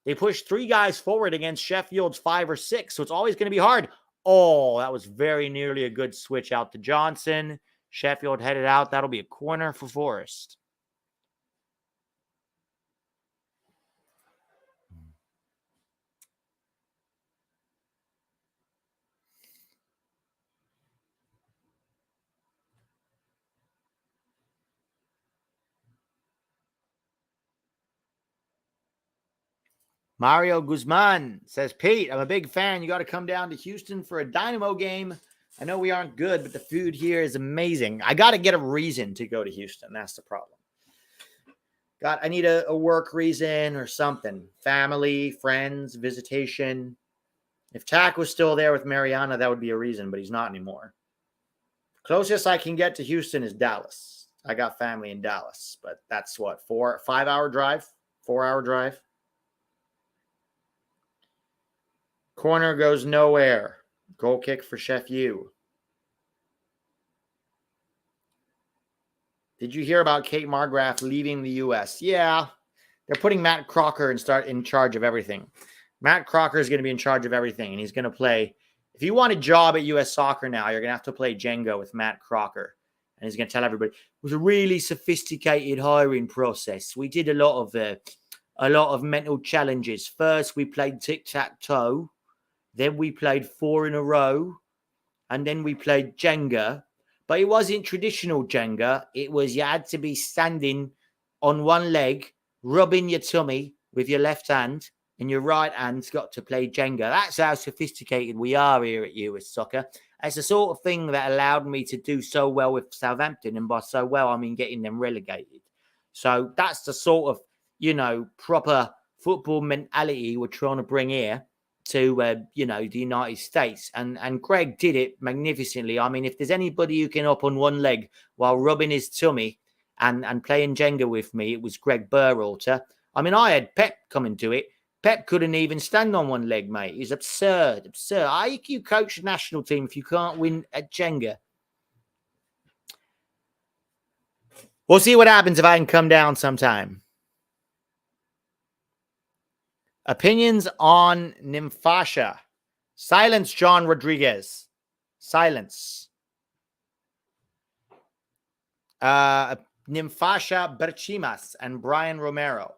They push 3 guys forward against Sheffield's 5 or 6, so it's always going to be hard. Oh, that was very nearly a good switch out to Johnson. Sheffield headed out. That'll be a corner for Forest. Mario Guzman says, Pete, I'm a big fan. You got to come down to Houston for a Dynamo game. I know we aren't good, but the food here is amazing. I got to get a reason to go to Houston. That's the problem. I need a work reason or something. Family, friends, visitation. If Tack was still there with Mariana, that would be a reason, but he's not anymore. Closest I can get to Houston is Dallas. I got family in Dallas, but that's what, 5-hour drive? 4-hour drive? Corner goes nowhere. Goal kick for Sheffield. Did you hear about Kate Margraf leaving the U.S.? Yeah. They're putting Matt Crocker in charge of everything. Matt Crocker is going to be in charge of everything, and he's going to play. If you want a job at U.S. Soccer now, you're going to have to play Jenga with Matt Crocker. And he's going to tell everybody, it was a really sophisticated hiring process. We did a lot of mental challenges. First, we played tic-tac-toe. Then we played 4 in a row. And then we played Jenga. But it wasn't traditional Jenga. It was you had to be standing on one leg, rubbing your tummy with your left hand, and your right hand's got to play Jenga. That's how sophisticated we are here at US Soccer. It's the sort of thing that allowed me to do so well with Southampton. And by so well, I mean getting them relegated. So that's the sort of, proper football mentality we're trying to bring here to, the United States. And Greg did it magnificently. I mean, if there's anybody who can up on one leg while rubbing his tummy and playing Jenga with me, it was Greg Berhalter. I mean, I had Pep coming to it. Pep couldn't even stand on one leg, mate. He's absurd. Absurd. How can you coach a national team if you can't win at Jenga? We'll see what happens if I can come down sometime. Opinions on Nymphasha. Silence, John Rodriguez. Silence. Nymphasha Berchimas and Brian Romero.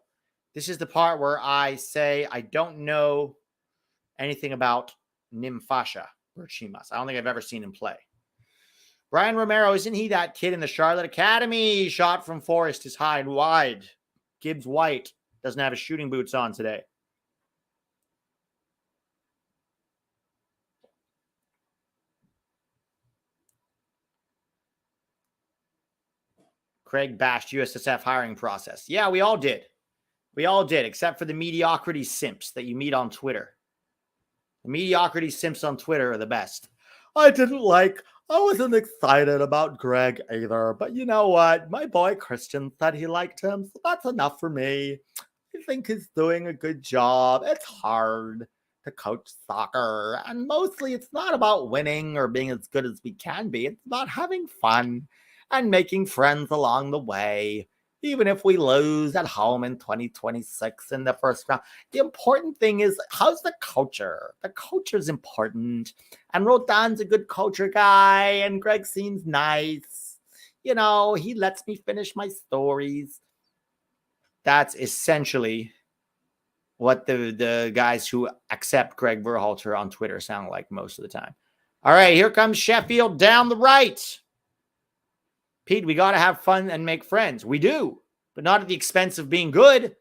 This is the part where I say I don't know anything about Nymphasha Berchimas. I don't think I've ever seen him play. Brian Romero, isn't he that kid in the Charlotte Academy? Shot from Forest is high and wide. Gibbs White doesn't have his shooting boots on today. Craig bashed USSF hiring process. Yeah, we all did. We all did, except for the mediocrity simps that you meet on Twitter. The mediocrity simps on Twitter are the best. I wasn't excited about Greg either, but you know what? My boy Christian said he liked him, so that's enough for me. I think he's doing a good job. It's hard to coach soccer, and mostly it's not about winning or being as good as we can be. It's about having fun and making friends along the way. Even if we lose at home in 2026 in the first round, the important thing is, how's the culture? The culture's important. And Rodan's a good culture guy, and Greg seems nice. You know, he lets me finish my stories. That's essentially what the guys who accept Greg Berhalter on Twitter sound like most of the time. All right, here comes Sheffield down the right. Pete, we got to have fun and make friends. We do, but not at the expense of being good.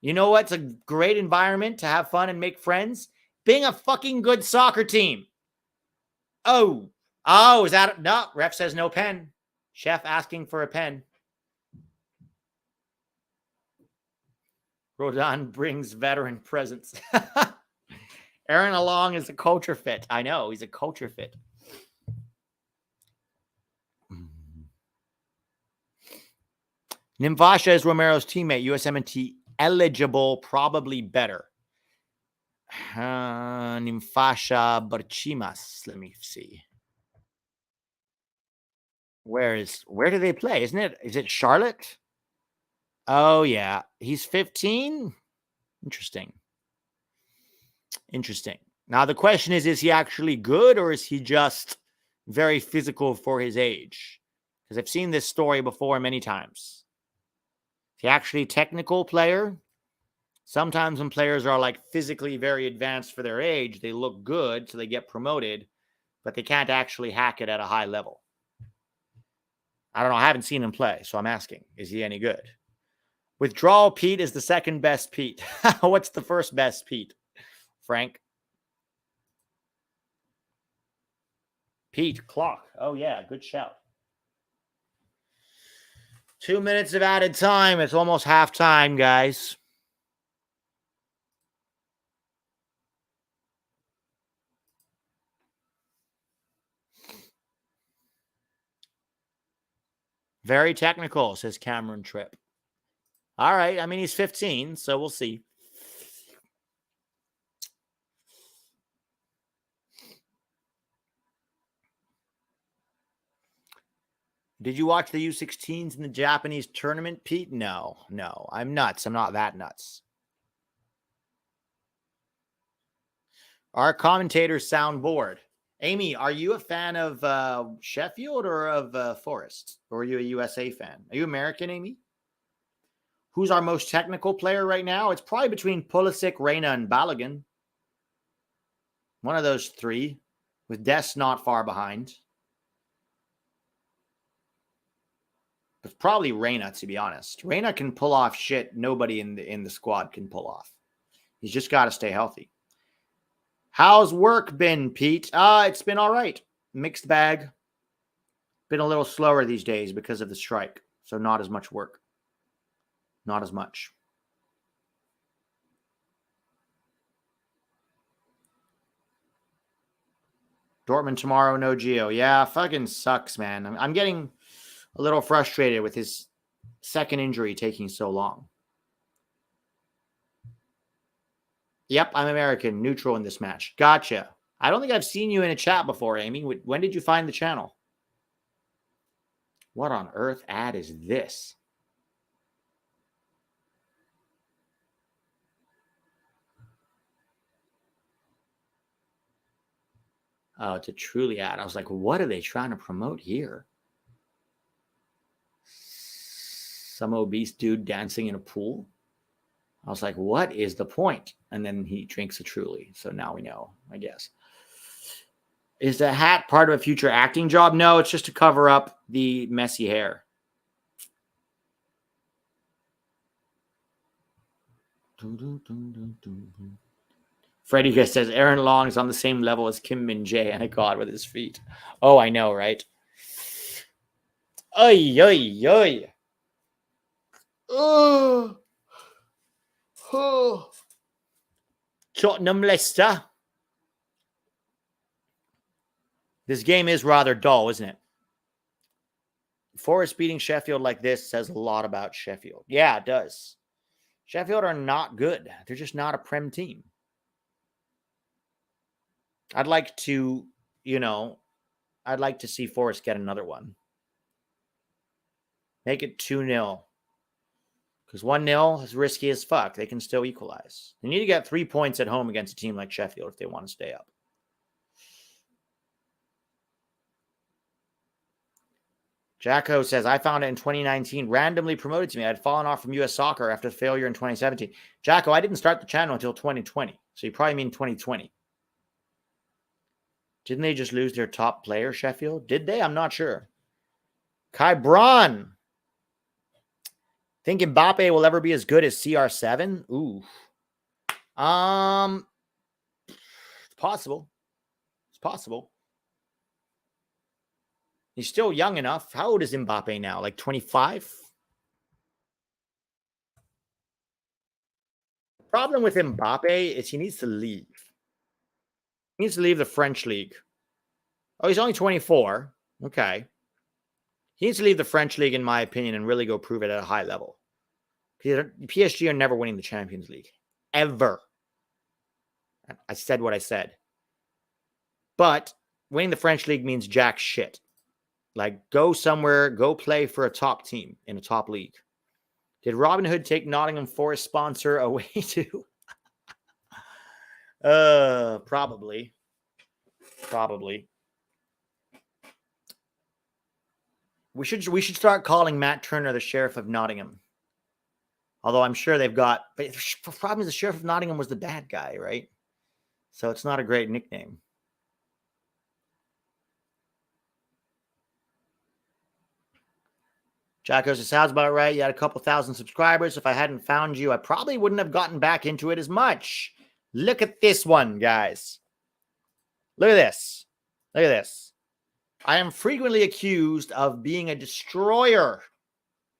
You know what's a great environment to have fun and make friends? Being a fucking good soccer team. Oh, is that... No, ref says no pen. Chef asking for a pen. Rodan brings veteran presence. Aaron Along is a culture fit. I know, he's a culture fit. Nymphasha is Romero's teammate. USMNT eligible, probably better. Nymphasha Berchimas. Let me see. Where do they play? Is it Charlotte? Oh, yeah. He's 15? Interesting. Now, the question is he actually good, or is he just very physical for his age? Because I've seen this story before many times. Is he actually a technical player? Sometimes when players are like physically very advanced for their age, they look good, so they get promoted, but they can't actually hack it at a high level. I don't know. I haven't seen him play, so I'm asking, is he any good? Withdrawal Pete is the second best Pete. What's the first best Pete? Frank? Pete, clock. Oh, yeah, good shout. 2 minutes of added time. It's almost halftime, guys. Very technical, says Cameron Tripp. All right. I mean, he's 15, so we'll see. Did you watch the U16s in the Japanese tournament, Pete? No. I'm nuts. I'm not that nuts. Our commentators sound bored. Amy, are you a fan of Sheffield or of Forest? Or are you a USA fan? Are you American, Amy? Who's our most technical player right now? It's probably between Pulisic, Reina, and Balogun. One of those three, with Des not far behind. It's probably Reina, to be honest. Reina can pull off shit nobody in the squad can pull off. He's just got to stay healthy. How's work been, Pete? It's been all right. Mixed bag. Been a little slower these days because of the strike. So not as much work. Not as much. Dortmund tomorrow, no Gio. Yeah, fucking sucks, man. I'm getting a little frustrated with his second injury taking so long. Yep, I'm American, neutral in this match. Gotcha. I don't think I've seen you in a chat before, Amy. When did you find the channel? What on earth ad is this? Oh, it's a Truly ad. I was like, what are they trying to promote here? Some obese dude dancing in a pool. I was like, what is the point? And then he drinks a Truly. So now we know, I guess. Is the hat part of a future acting job? No, it's just to cover up the messy hair. Freddie says Aaron Long is on the same level as Kim Min Jae and a god with his feet. Oh, I know, right? Oy, oy, oy. Oh. Oh. Tottenham Leicester. This game is rather dull, isn't it? Forest beating Sheffield like this says a lot about Sheffield. Yeah, it does. Sheffield are not good. They're just not a Prem team. I'd like to see Forest get another one. Make it 2-0. Because 1-0 is risky as fuck. They can still equalize. They need to get 3 points at home against a team like Sheffield if they want to stay up. Jacko says, I found it in 2019, randomly promoted to me. I had fallen off from U.S. Soccer after the failure in 2017. Jacko, I didn't start the channel until 2020. So you probably mean 2020. Didn't they just lose their top player, Sheffield? Did they? I'm not sure. Kai Braun. Think Mbappe will ever be as good as CR7? Ooh. It's possible. It's possible. He's still young enough. How old is Mbappe now? Like 25? The problem with Mbappe is he needs to leave. He needs to leave the French league. Oh, he's only 24. Okay. He needs to leave the French league, in my opinion, and really go prove it at a high level. PSG are never winning the Champions League. Ever. I said what I said. But winning the French league means jack shit. Like, go somewhere, go play for a top team in a top league. Did Robin Hood take Nottingham Forest sponsor away too? Probably. We should start calling Matt Turner the Sheriff of Nottingham. Although I'm sure they've got, but the problem is the Sheriff of Nottingham was the bad guy, right? So it's not a great nickname. Jacko says, sounds about right. You had a couple thousand subscribers. If I hadn't found you, I probably wouldn't have gotten back into it as much. Look at this one, guys. Look at this. Look at this. I am frequently accused of being a destroyer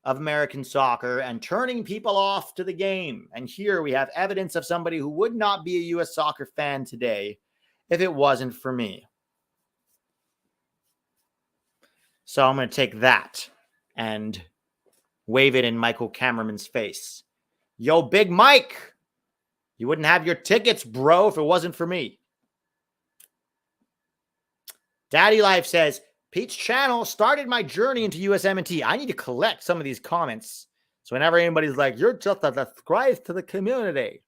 of American soccer and turning people off to the game. And here we have evidence of somebody who would not be a U.S. soccer fan today if it wasn't for me. So I'm going to take that and wave it in Michael Cameraman's face. Yo, Big Mike, you wouldn't have your tickets, bro, if it wasn't for me. Daddy Life says, Pete's channel started my journey into USMNT. I need to collect some of these comments. So whenever anybody's like, you're just a disgrace to the community.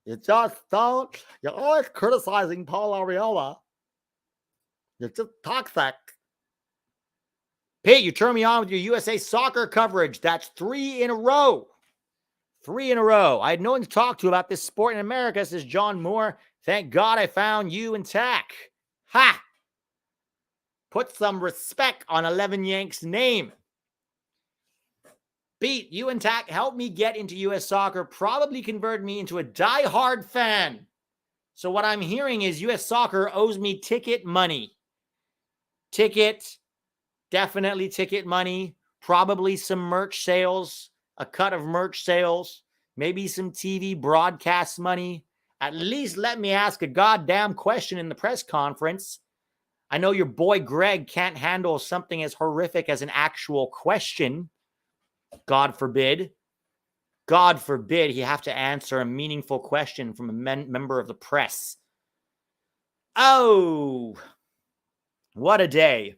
You just don't. You're always criticizing Paul Arriola. You're just toxic. Pete, you turn me on with your USA soccer coverage. That's 3 in a row. 3 in a row. I had no one to talk to about this sport in America, says John Moore. Thank God I found you and Tack. Ha! Put some respect on 11 Yanks' name. Pete, you and Tack helped me get into U.S. soccer, probably converted me into a die-hard fan. So what I'm hearing is U.S. soccer owes me ticket money. Definitely ticket money, probably some merch sales, a cut of merch sales, maybe some TV broadcast money. At least let me ask a goddamn question in the press conference. I know your boy Greg can't handle something as horrific as an actual question. God forbid. God forbid he have to answer a meaningful question from a member of the press. Oh, what a day.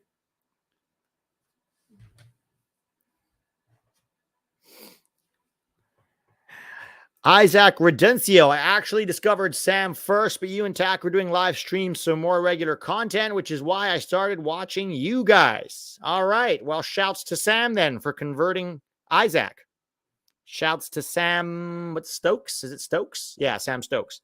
Isaac Redencio, I actually discovered Sam first, but you and Tack were doing live streams, so more regular content, which is why I started watching you guys. All right. Well, shouts to Sam then for converting Isaac. Shouts to Sam, what's Stokes? Is it Stokes? Yeah, Sam Stokes.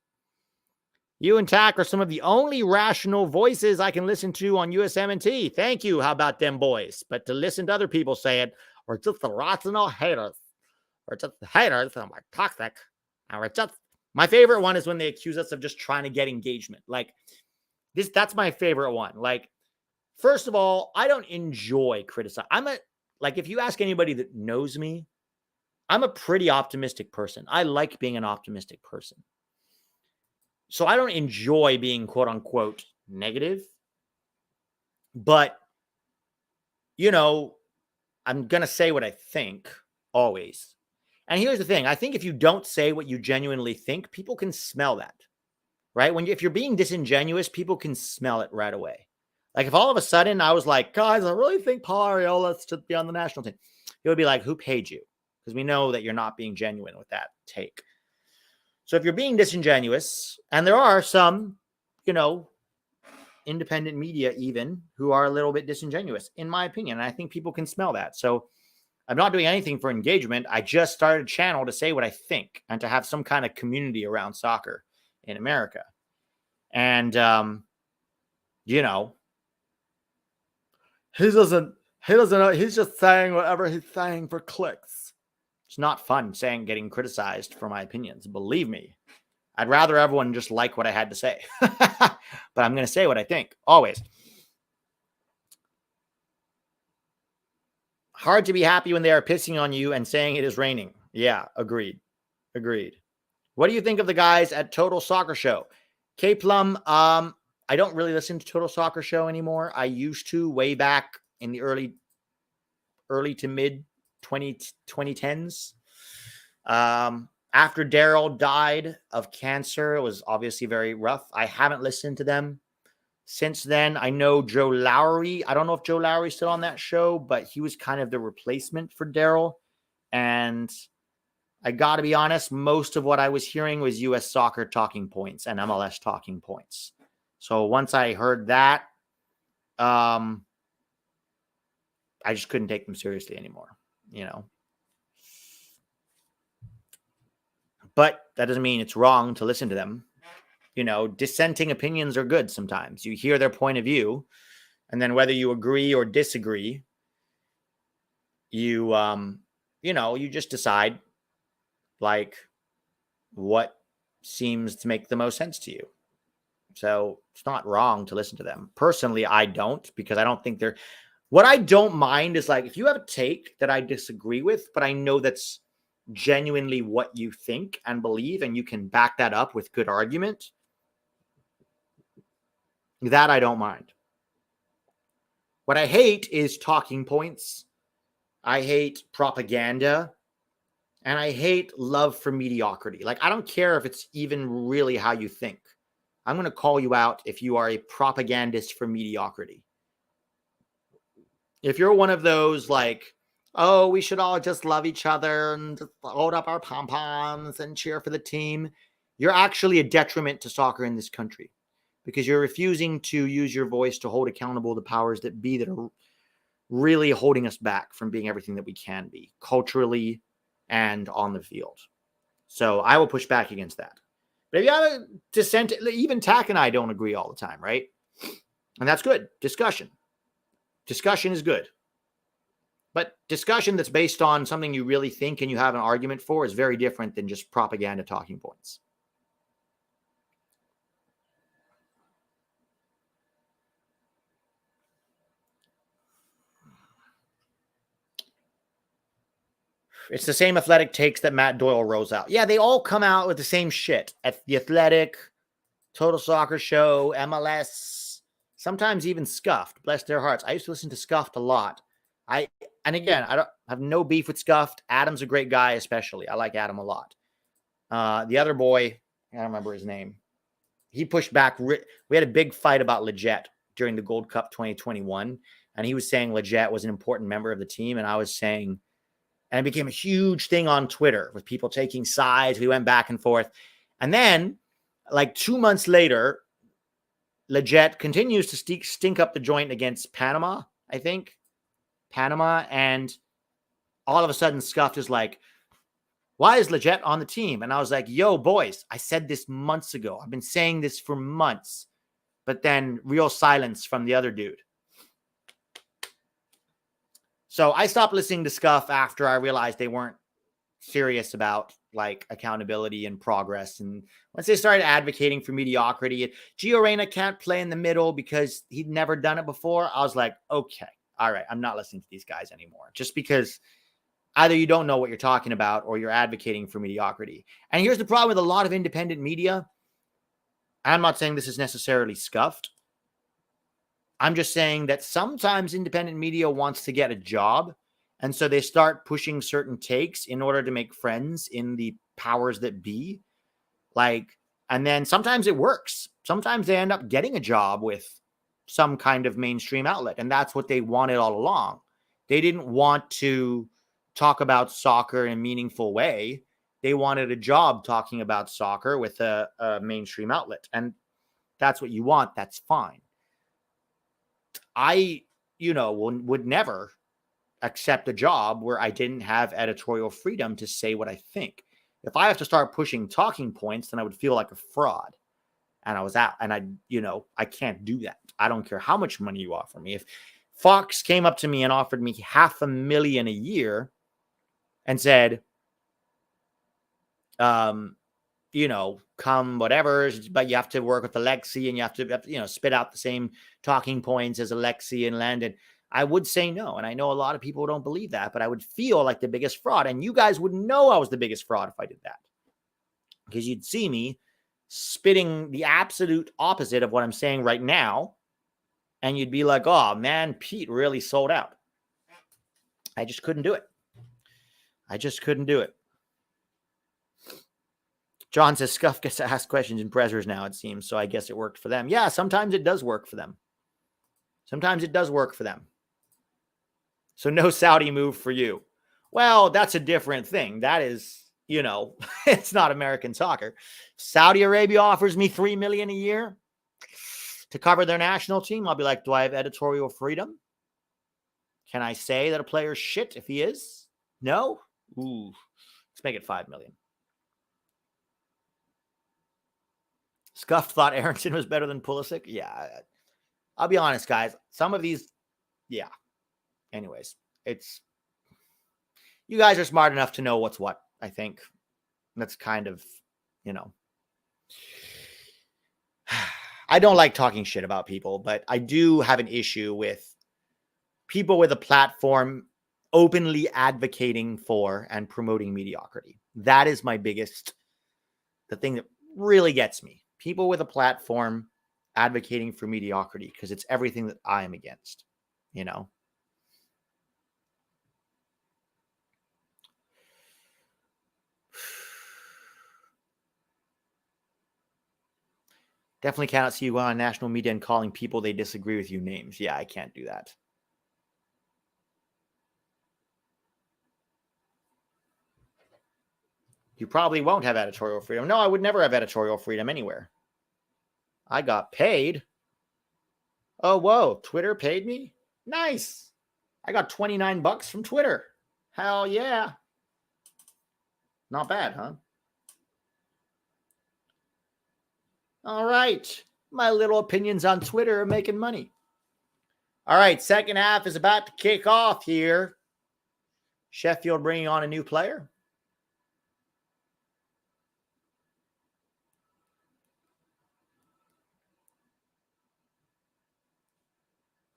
You and Tack are some of the only rational voices I can listen to on USMNT. Thank you. How about them boys? But to listen to other people say it, or just the rational haters, or just the haters, I'm like toxic. Or just my favorite one is when they accuse us of just trying to get engagement. Like this, that's my favorite one. Like, first of all, I don't enjoy criticizing. If you ask anybody that knows me, I'm a pretty optimistic person. I like being an optimistic person. So I don't enjoy being quote unquote negative. But, I'm going to say what I think always. And here's the thing. I think if you don't say what you genuinely think, people can smell that, right? If you're being disingenuous, people can smell it right away. Like if all of a sudden I was like, guys, I really think Paul Arriola should be on the national team. It would be like, who paid you? Because we know that you're not being genuine with that take. So if you're being disingenuous, and there are some, independent media even who are a little bit disingenuous, in my opinion. And I think people can smell that. So I'm not doing anything for engagement. I just started a channel to say what I think and to have some kind of community around soccer in America. And, he doesn't know. He's just saying whatever he's saying for clicks. It's not fun getting criticized for my opinions. Believe me, I'd rather everyone just like what I had to say, but I'm going to say what I think always. Hard to be happy when they are pissing on you and saying it is raining. Yeah, agreed. What do you think of the guys at Total Soccer Show? K Plum, I don't really listen to Total Soccer Show anymore. I used to way back in the early to mid 2010s. After Daryl died of cancer, it was obviously very rough. I haven't listened to them since then. I know Joe Lowry. I don't know if Joe Lowry's still on that show, but he was kind of the replacement for Daryl. And I got to be honest, most of what I was hearing was U.S. soccer talking points and MLS talking points. So once I heard that, I just couldn't take them seriously anymore, But that doesn't mean it's wrong to listen to them. Dissenting opinions are good sometimes. You hear their point of view, and then whether you agree or disagree, you just decide like what seems to make the most sense to you. So it's not wrong to listen to them. Personally, I don't, because I don't think what I don't mind is like, if you have a take that I disagree with, but I know that's genuinely what you think and believe, and you can back that up with good argument, that I don't mind. What I hate is talking points. I hate propaganda. And I hate love for mediocrity. Like, I don't care if it's even really how you think. I'm going to call you out if you are a propagandist for mediocrity. If you're one of those like, oh, we should all just love each other and just hold up our pom-poms and cheer for the team, you're actually a detriment to soccer in this country, because you're refusing to use your voice to hold accountable the powers that be that are really holding us back from being everything that we can be culturally and on the field. So I will push back against that. But if you have a dissent, even Tack and I don't agree all the time, right? And that's good. Discussion is good. But discussion that's based on something you really think and you have an argument for is very different than just propaganda talking points. It's the same Athletic takes that Matt Doyle rolls out. Yeah, they all come out with the same shit. At the Athletic, Total Soccer Show, MLS, sometimes even Scuffed. Bless their hearts. I used to listen to Scuffed a lot. and again, I don't have no beef with Scuffed. Adam's a great guy, especially. I like Adam a lot. The other boy, I don't remember his name. He pushed back. We had a big fight about Leggett during the Gold Cup 2021. And he was saying Leggett was an important member of the team. And I was saying, and it became a huge thing on Twitter with people taking sides. We went back and forth. And then, like 2 months later, Leggett continues to stink up the joint against Panama, I think. Panama. And all of a sudden, Scuffed is like, why is Leggett on the team? And I was like, yo, boys, I said this months ago. I've been saying this for months. But then real silence from the other dude. So I stopped listening to Scuff after I realized they weren't serious about like accountability and progress. And once they started advocating for mediocrity, Gio Reyna can't play in the middle because he'd never done it before. I was like, okay, all right, I'm not listening to these guys anymore. Just because either you don't know what you're talking about or you're advocating for mediocrity. And here's the problem with a lot of independent media. I'm not saying this is necessarily Scuffed. I'm just saying that sometimes independent media wants to get a job. And so they start pushing certain takes in order to make friends in the powers that be. Like, and then sometimes it works. Sometimes they end up getting a job with some kind of mainstream outlet. And that's what they wanted all along. They didn't want to talk about soccer in a meaningful way. They wanted a job talking about soccer with a mainstream outlet. And that's what you want. That's fine. I, would never accept a job where I didn't have editorial freedom to say what I think. If I have to start pushing talking points, then I would feel like a fraud. And I was out, and I can't do that. I don't care how much money you offer me. If Fox came up to me and offered me $500,000 a year and said, come whatever, but you have to work with Alexi and you have to, spit out the same talking points as Alexi and Landon, I would say no. And I know a lot of people don't believe that, but I would feel like the biggest fraud. And you guys would know I was the biggest fraud if I did that. Because you'd see me spitting the absolute opposite of what I'm saying right now. And you'd be like, oh man, Pete really sold out. I just couldn't do it. John says Scuff gets to ask questions in Prezzers now, it seems. So I guess it worked for them. Yeah, sometimes it does work for them. So no Saudi move for you. Well, that's a different thing. That is, it's not American soccer. Saudi Arabia offers me $3 million a year to cover their national team. I'll be like, do I have editorial freedom? Can I say that a player's shit if he is? No? Ooh, let's make it $5 million. Scuffed thought Aronson was better than Pulisic. Yeah, I'll be honest, guys. Some of these, yeah. Anyways, you guys are smart enough to know what's what, I think. That's kind of, I don't like talking shit about people, but I do have an issue with people with a platform openly advocating for and promoting mediocrity. That is the thing that really gets me. People with a platform advocating for mediocrity because it's everything that I am against, Definitely cannot see you going on national media and calling people they disagree with you names. Yeah, I can't do that. You probably won't have editorial freedom. No, I would never have editorial freedom anywhere. I got paid. Oh, whoa. Twitter paid me? Nice. I got $29 from Twitter. Hell yeah. Not bad, huh? All right. My little opinions on Twitter are making money. All right. Second half is about to kick off here. Sheffield bringing on a new player.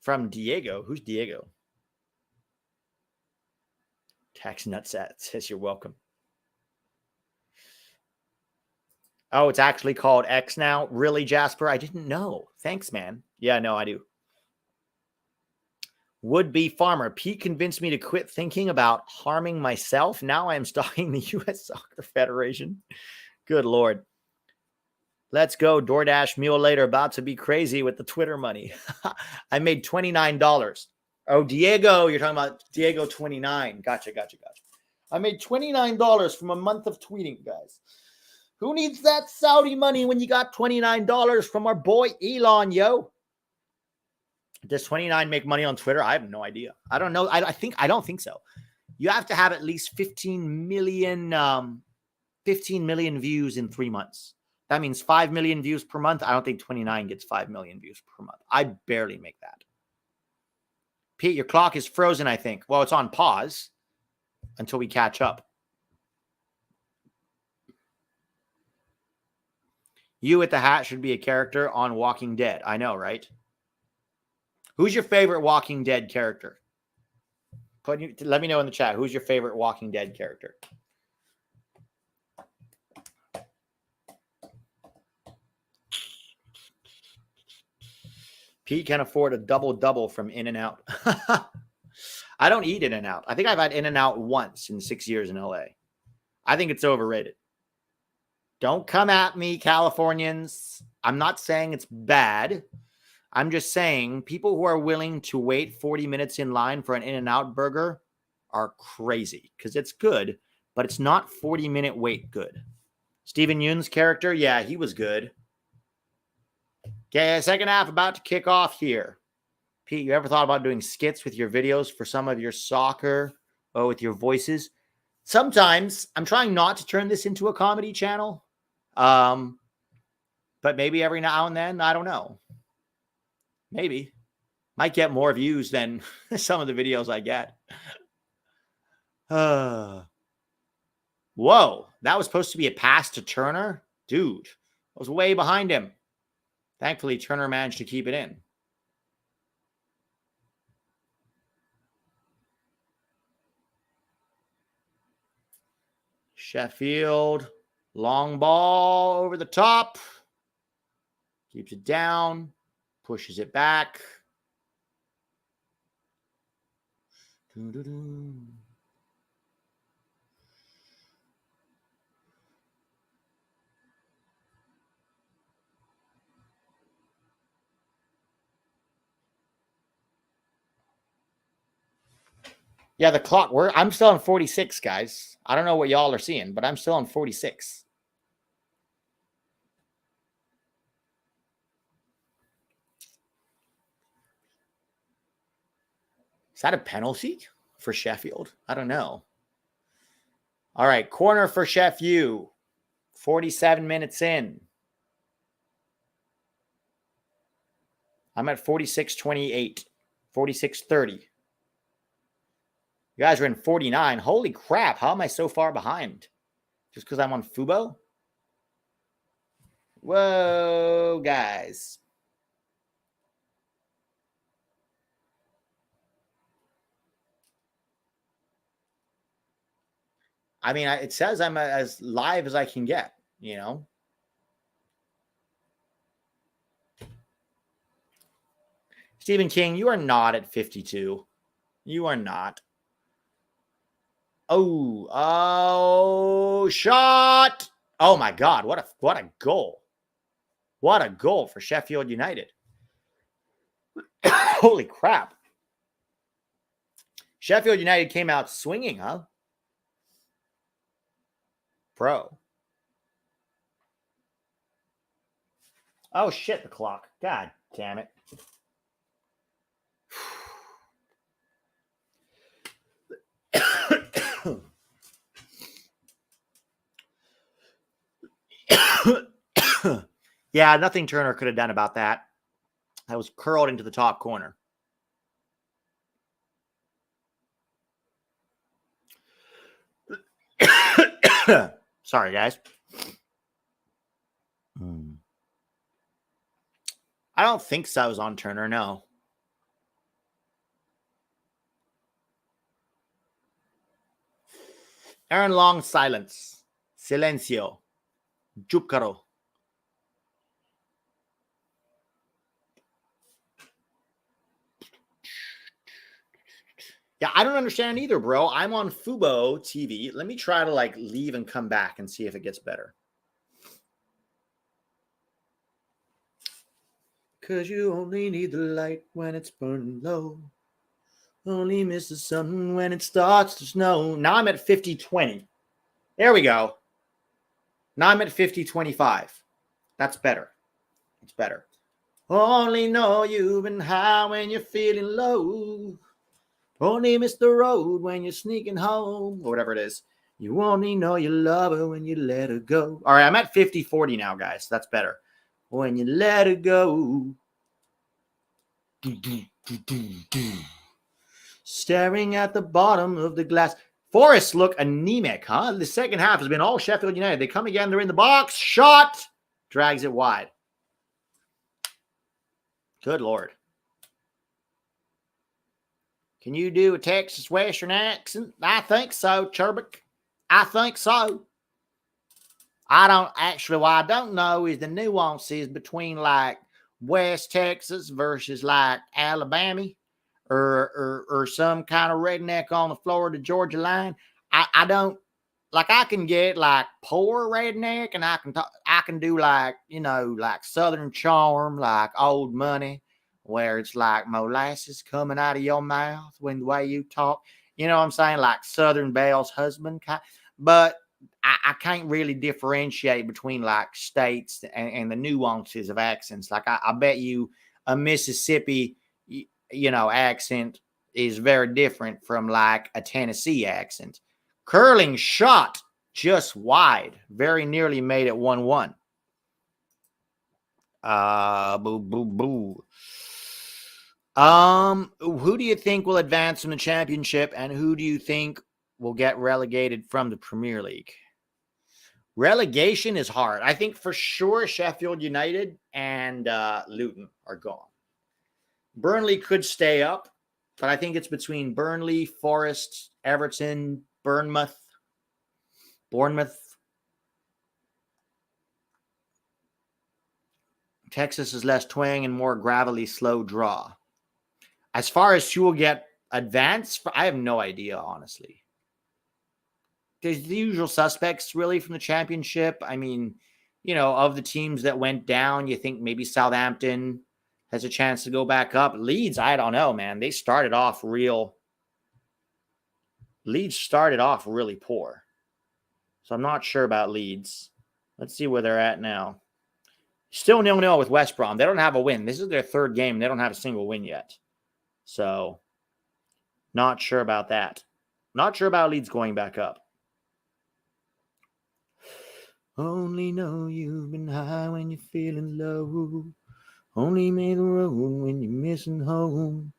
From Diego. Who's Diego? Tax Nutsat says you're welcome. Oh, it's actually called X now? Really, Jasper? I didn't know. Thanks, man. Yeah, no, I do. Would-be farmer. Pete convinced me to quit thinking about harming myself. Now I am stalking the U.S. Soccer Federation. Good Lord. Let's go. DoorDash mule later. About to be crazy with the Twitter money. I made $29. Oh, Diego. You're talking about Diego 29. Gotcha. I made $29 from a month of tweeting, guys. Who needs that Saudi money when you got $29 from our boy Elon, yo? Does 29 make money on Twitter? I have no idea. I don't know. I don't think so. You have to have at least 15 million views in 3 months. That means 5 million views per month. I don't think 29 gets 5 million views per month. I barely make that. Pete, your clock is frozen, I think. Well, it's on pause until we catch up. You with the hat should be a character on Walking Dead. I know, right? Who's your favorite Walking Dead character? Let me know in the chat. Who's your favorite Walking Dead character? Pete can afford a double-double from In-N-Out. I don't eat In-N-Out. I think I've had In-N-Out once in 6 years in LA. I think it's overrated. Don't come at me, Californians. I'm not saying it's bad. I'm just saying people who are willing to wait 40 minutes in line for an In-N-Out burger are crazy because it's good, but it's not 40-minute wait good. Steven Yeun's character, yeah, he was good. Okay, second half about to kick off here. Pete, you ever thought about doing skits with your videos for some of your soccer or with your voices? Sometimes. I'm trying not to turn this into a comedy channel. But maybe every now and then, I don't know. Maybe. Might get more views than some of the videos I get. Whoa, that was supposed to be a pass to Turner? Dude, I was way behind him. Thankfully, Turner managed to keep it in. Sheffield, long ball over the top. Keeps it down, pushes it back. Doo-doo-doo. Yeah, the clock. I'm still on 46, guys. I don't know what y'all are seeing, but I'm still on 46. Is that a penalty for Sheffield? I don't know. All right, corner for Sheffield. 47 minutes in. I'm at 46:28, 46:30. You guys are in 49. Holy crap. How am I so far behind? Just because I'm on Fubo? Whoa, guys. I mean, it says I'm as live as I can get, you know? Stephen King, you are not at 52. You are not. Oh, shot. Oh my God. What a goal. What a goal for Sheffield United. Holy crap. Sheffield United came out swinging, huh? Pro. Oh shit, the clock. God damn it. Yeah, nothing Turner could have done about that. I was curled into the top corner. Sorry, guys. I don't think so. I was on Turner, no. Aaron Long, silence. Silencio. Júcaro. Yeah, I don't understand either, bro. I'm on Fubo TV. Let me try to like leave and come back and see if it gets better. Cause you only need the light when it's burning low. Only miss the sun when it starts to snow. Now I'm at 50-20. There we go. Now I'm at 50-25. That's better. It's better. Only know you've been high when you're feeling low. Only miss the road when you're sneaking home. Or whatever it is. You only know you love her when you let her go. All right, I'm at 50-40 now, guys. That's better. When you let her go. Staring at the bottom of the glass. Forest look anemic, huh? The second half has been all Sheffield United. They come again. They're in the box. Shot. Drags it wide. Good Lord. Can you do a Texas Western accent? I think so, Churbick. I think so. I don't know is the nuances between like West Texas versus like Alabama or some kind of redneck on the Florida Georgia line. I don't like. I can get like poor redneck, and I can do like like Southern charm, like old money, where it's like molasses coming out of your mouth when the way you talk. You know what I'm saying? Like Southern Belle's husband, but I can't really differentiate between like states and the nuances of accents. Like I bet you a Mississippi, accent is very different from like a Tennessee accent. Curling shot just wide, very nearly made it 1-1. Boo, boo, boo. Who do you think will advance from the championship, and who do you think will get relegated from the Premier League? Relegation is hard. I think for sure Sheffield United and Luton are gone. Burnley could stay up, but I think it's between Burnley, Forest, Everton, Bournemouth. Texas is less twang and more gravelly, slow draw. As far as who will get advanced, I have no idea, honestly. There's the usual suspects, really, from the championship. I mean, of the teams that went down, you think maybe Southampton has a chance to go back up. Leeds, I don't know, man. Leeds started off really poor. So I'm not sure about Leeds. Let's see where they're at now. Still 0-0 with West Brom. They don't have a win. This is their third game. They don't have a single win yet. So, not sure about that. Not sure about Leeds going back up. Only know you've been high when you're feeling low. Only made the road when you're missing home.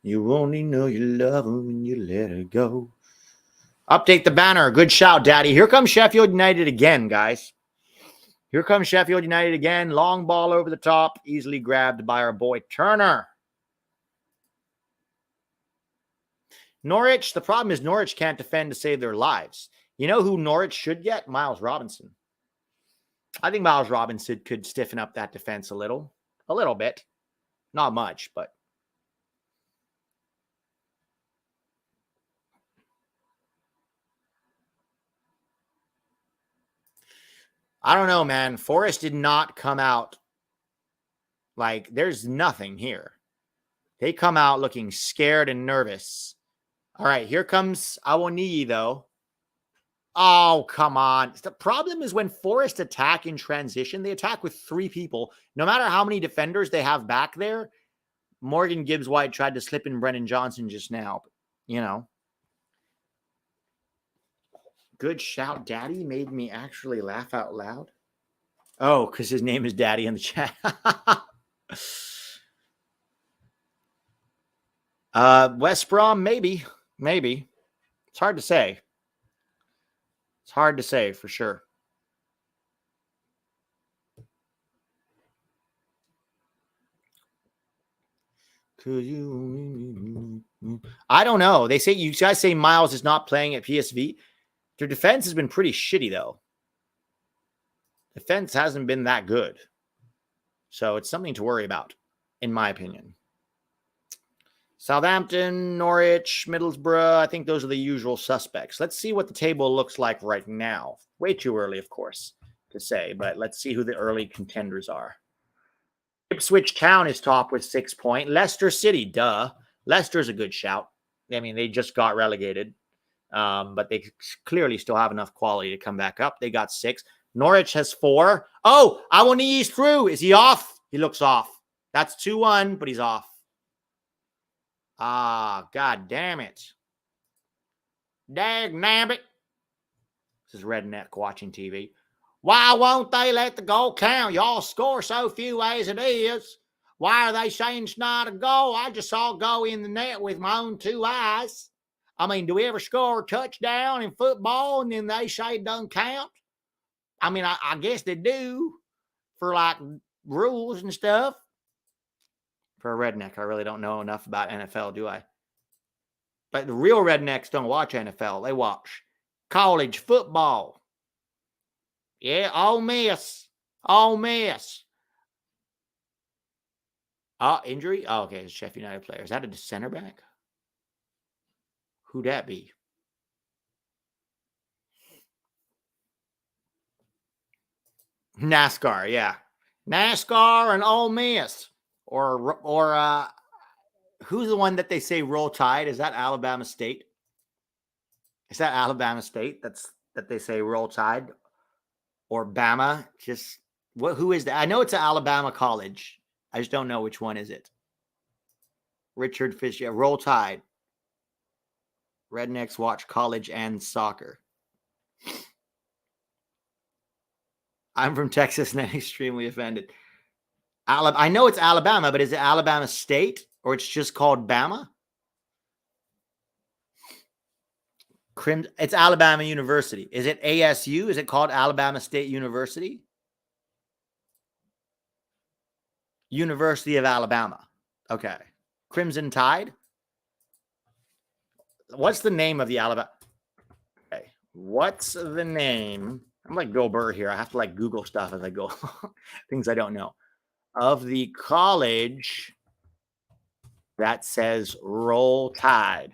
You only know you love her when you let her go. Update the banner. Good shout, Daddy. Here comes Sheffield United again, guys. Here comes Sheffield United again. Long ball over the top. Easily grabbed by our boy Turner. Norwich, the problem is Norwich can't defend to save their lives. You know who Norwich should get? Miles Robinson. I think Miles Robinson could stiffen up that defense a little bit. Not much, but. I don't know, man. Forest did not come out like there's nothing here. They come out looking scared and nervous. All right, here comes Awoniyi, though. Oh, come on. The problem is when Forest attack in transition, they attack with three people. No matter how many defenders they have back there, Morgan Gibbs-White tried to slip in Brennan Johnson just now. Good shout, Daddy made me actually laugh out loud. Oh, because his name is Daddy in the chat. West Brom, maybe. It's hard to say. It's hard to say for sure. I don't know. You guys say Miles is not playing at PSV. Their defense has been pretty shitty, though. Defense hasn't been that good. So it's something to worry about, in my opinion. Southampton, Norwich, Middlesbrough. I think those are the usual suspects. Let's see what the table looks like right now. Way too early, of course, to say, but let's see who the early contenders are. Ipswich Town is top with 6 points. Leicester City, duh. Leicester's a good shout. I mean, they just got relegated, but they clearly still have enough quality to come back up. They got 6. Norwich has 4. Oh, Awoniyi's through. Is he off? He looks off. That's 2-1, but he's off. Ah, God damn it. Dag nabbit. This is Redneck watching TV. Why won't they let the goal count? Y'all score so few as it is. Why are they saying it's not a goal? I just saw a goal in the net with my own 2 eyes. I mean, do we ever score a touchdown in football and then they say it doesn't count? I mean, I guess they do for like rules and stuff. For a redneck, I really don't know enough about NFL, do I? But the real rednecks don't watch NFL. They watch college football. Yeah, Ole Miss. Ole Miss. Oh, injury? Oh, okay, it's a Sheffield United player. Is that a center back? Who'd that be? NASCAR, yeah. NASCAR and Ole Miss. Or who's the one that they say roll tide? Is that Alabama State? Is that Alabama State that they say roll tide? Or Bama? Just who is that? I know it's an Alabama college. I just don't know which one is it. Richard Fisher, roll tide. Rednecks watch college and soccer. I'm from Texas and I'm extremely offended. I know it's Alabama, but is it Alabama State or it's just called Bama? It's Alabama University. Is it ASU? Is it called Alabama State University? University of Alabama. Okay. Crimson Tide. What's the name of the Alabama? Okay. What's the name? I'm like Bill Burr here. I have to like Google stuff as I go. Things I don't know. Of the college that says Roll Tide.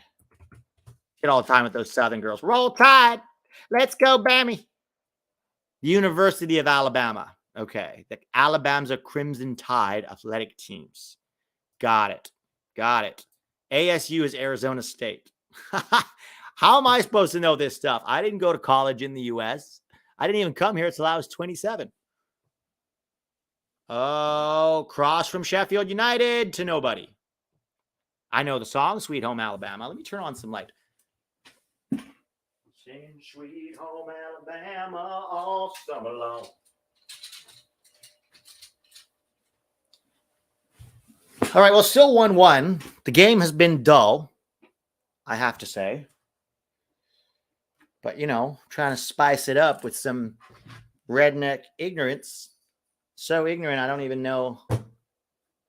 Get all the time with those Southern girls. Roll Tide. Let's go, Bammy. The University of Alabama. Okay. The Alabama's a Crimson Tide athletic teams. Got it. Got it. ASU is Arizona State. How am I supposed to know this stuff? I didn't go to college in the U.S. I didn't even come here until I was 27. Oh, cross from Sheffield United to nobody. I know the song, Sweet Home Alabama. Let me turn on some light. Sing Sweet Home Alabama all summer long. All right, well, still 1-1. The game has been dull, I have to say. But, you know, trying to spice it up with some redneck ignorance. So ignorant, I don't even know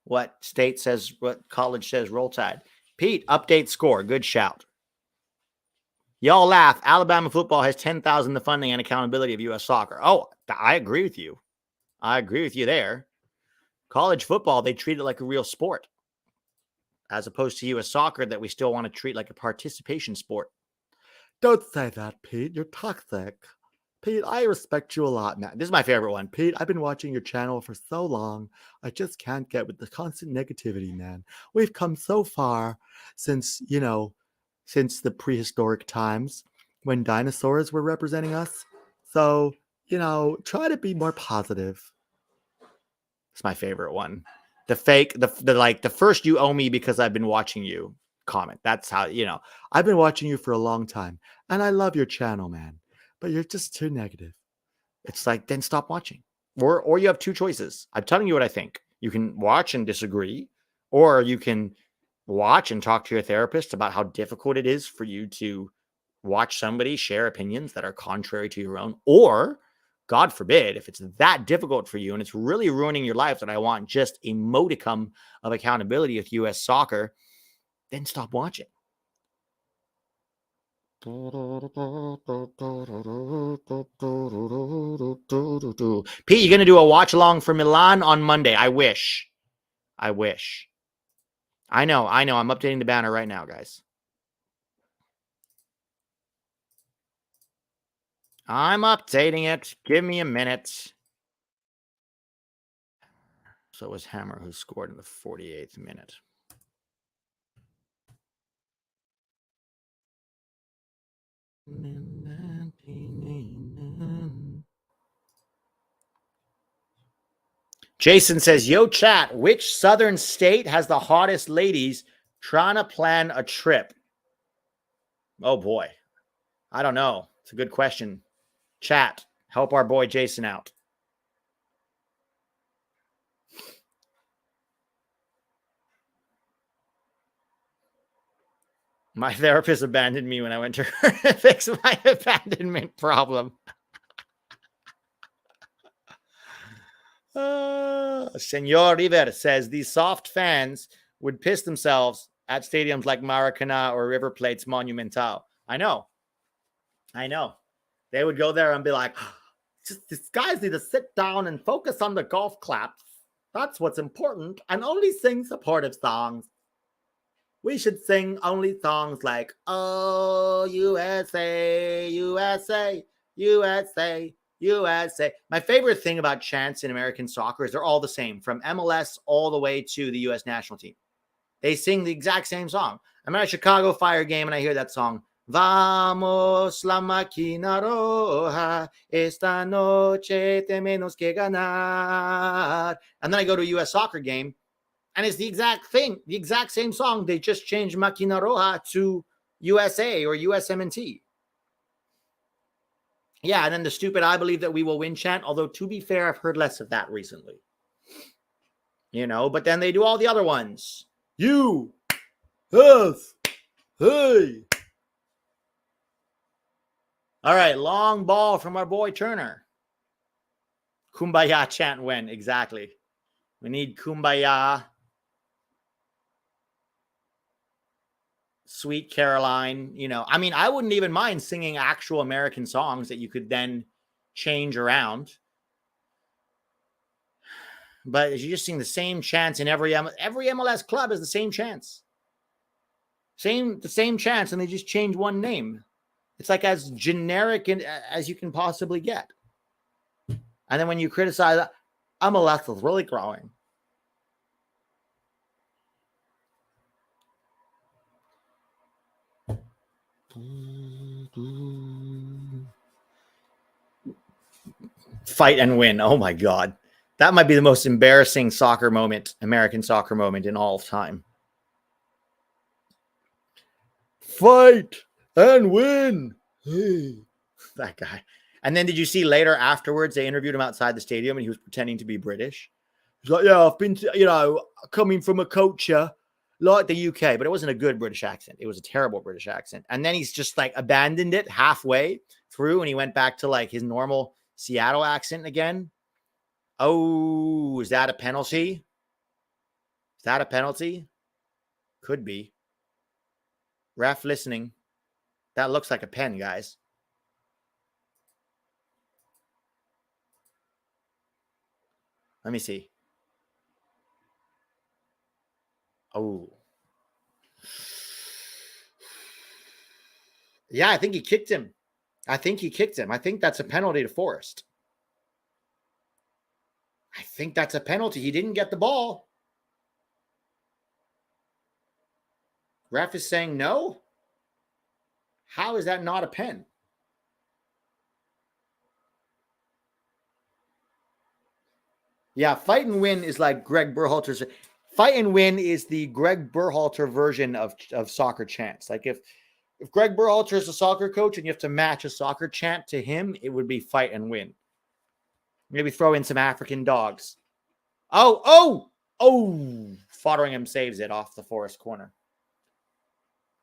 what state says, what college says roll tide. Pete, update score. Good shout. Y'all laugh. Alabama football has 10,000 the funding and accountability of U.S. soccer. Oh, I agree with you. I agree with you there. College football, they treat it like a real sport, as opposed to U.S. soccer that we still want to treat like a participation sport. Don't say that, Pete. You're toxic. Pete, I respect you a lot, man. This is my favorite one. Pete, I've been watching your channel for so long. I just can't get with the constant negativity, man. We've come so far since, you know, since the prehistoric times when dinosaurs were representing us. So, you know, try to be more positive. It's my favorite one. The fake, the like, the first you owe me because I've been watching you comment. That's how, you know, I've been watching you for a long time and I love your channel, man, but you're just too negative. It's like, then stop watching. Or you have two choices. I'm telling you what I think. You can watch and disagree, or you can watch and talk to your therapist about how difficult it is for you to watch somebody share opinions that are contrary to your own, or God forbid, if it's that difficult for you and it's really ruining your life that I want just a modicum of accountability with U.S. soccer, then stop watching. Pete, you're going to do a watch along for Milan on Monday. I wish. I know. I'm updating the banner right now, guys. I'm updating it. Give me a minute. So it was Hammer who scored in the 48th minute. Jason says, yo, chat, which southern state has the hottest ladies trying to plan a trip? Oh, boy. I don't know. It's a good question. Chat, help our boy Jason out. My therapist abandoned me when I went to her to fix my abandonment problem. Senor River says these soft fans would piss themselves at stadiums like Maracana or River Plate's Monumental. I know. They would go there and be like, these guys need to sit down and focus on the golf claps. That's what's important. And only sing supportive songs. We should sing only songs like, oh, USA, USA, USA, USA. My favorite thing about chants in American soccer is they're all the same, from MLS all the way to the U.S. national team. They sing the exact same song. I'm at a Chicago Fire game and I hear that song. Vamos la máquina roja, esta noche tenemos que ganar. And then I go to a U.S. soccer game and it's the exact thing, the exact same song. They just changed Máquina Roja to USA or USMNT. Yeah, and then the stupid I believe that we will win chant, although to be fair, I've heard less of that recently. But then they do all the other ones. You, us, hey. All right, long ball from our boy Turner. Kumbaya chant when, exactly. We need Kumbaya. Sweet Caroline, I wouldn't even mind singing actual American songs that you could then change around. But you just sing the same chants in every MLS club is the same chants. The same chants, and they just change one name. It's like as generic as you can possibly get. And then when you criticize, MLS is really growing. Fight and win. Oh my God. That might be the most embarrassing American soccer moment in all of time. Fight and win. Hey, that guy. And then did you see later afterwards, they interviewed him outside the stadium and he was pretending to be British. He's like, yeah, I've been, coming from a culture like the UK, but it wasn't a good British accent. It was a terrible British accent. And then he's just like abandoned it halfway through and he went back to like his normal Seattle accent again. Oh, is that a penalty? Could be. Ref listening. That looks like a pen, guys. Let me see. Oh. Yeah, I think he kicked him. I think that's a penalty to Forrest. I think that's a penalty. He didn't get the ball. Ref is saying no. How is that not a pen? Yeah, fight and win is like Greg Berhalter's. Fight and win is the Greg Berhalter version of soccer chants. Like if Greg Berhalter is a soccer coach and you have to match a soccer chant to him, it would be fight and win. Maybe throw in some African dogs. Oh! Fotheringham saves it off the Forest corner.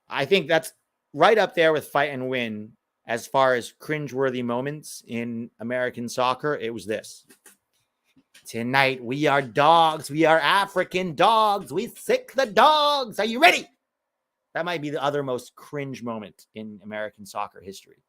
I think that's right up there with fight and win as far as cringeworthy moments in American soccer. It was this. Tonight, we are dogs. We are African dogs. We sick the dogs. Are you ready? That might be the other most cringe moment in American soccer history.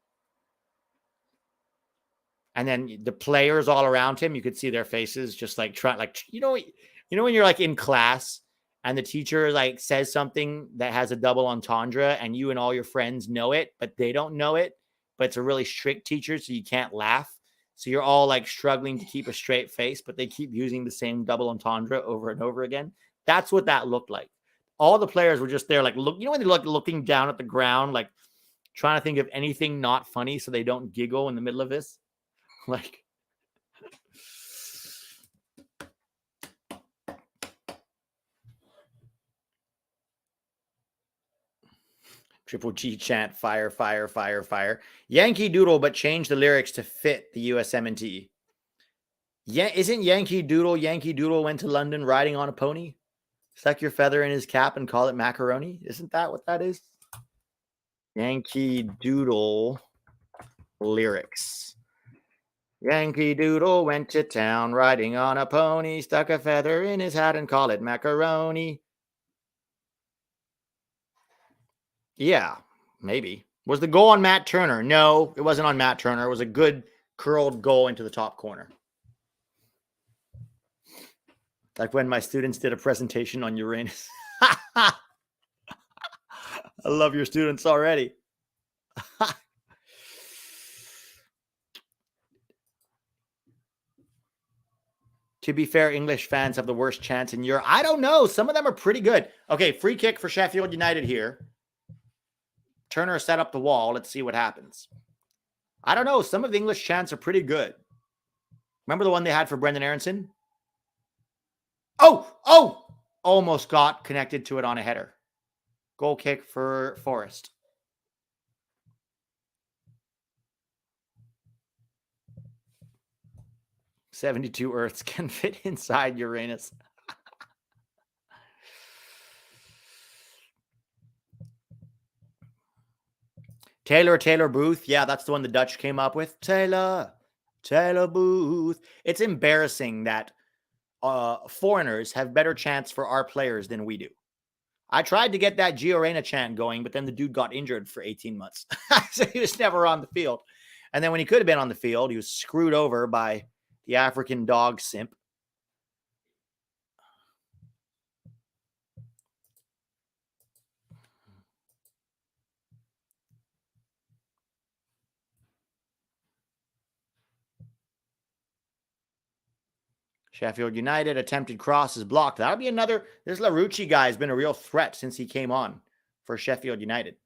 And then the players all around him, you could see their faces just like trying, when you're like in class and the teacher like says something that has a double entendre and you and all your friends know it, but they don't know it, but it's a really strict teacher, so you can't laugh. So you're all like struggling to keep a straight face, but they keep using the same double entendre over and over again. That's what that looked like. All the players were just there, like, look, you know, when they look looking down at the ground, like trying to think of anything not funny so they don't giggle in the middle of this. Like, Triple G chant, fire, fire, fire, fire. Yankee Doodle, but change the lyrics to fit the USMNT. Yeah, isn't Yankee Doodle went to London riding on a pony? Stuck your feather in his cap and call it macaroni? Isn't that what that is? Yankee Doodle lyrics. Yankee Doodle went to town riding on a pony, stuck a feather in his hat and called it macaroni. Yeah, maybe. Was the goal on Matt Turner? No, it wasn't on Matt Turner. It was a good curled goal into the top corner. Like when my students did a presentation on Uranus. I love your students already. To be fair, English fans have the worst chance in Europe. I don't know. Some of them are pretty good. Okay, free kick for Sheffield United here. Turner set up the wall. Let's see what happens. I don't know. Some of the English chants are pretty good. Remember the one they had for Brendan Aronson? Oh! Almost got connected to it on a header. Goal kick for Forest. "72 Earths can fit inside Uranus." Taylor Booth. Yeah, that's the one the Dutch came up with. Taylor Booth. It's embarrassing that foreigners have better chants for our players than we do. I tried to get that Gio Reyna chant going, but then the dude got injured for 18 months. So he was never on the field. And then when he could have been on the field, he was screwed over by the African dog simp. Sheffield United, attempted cross is blocked. That'll be another. This Larouci guy has been a real threat since he came on for Sheffield United.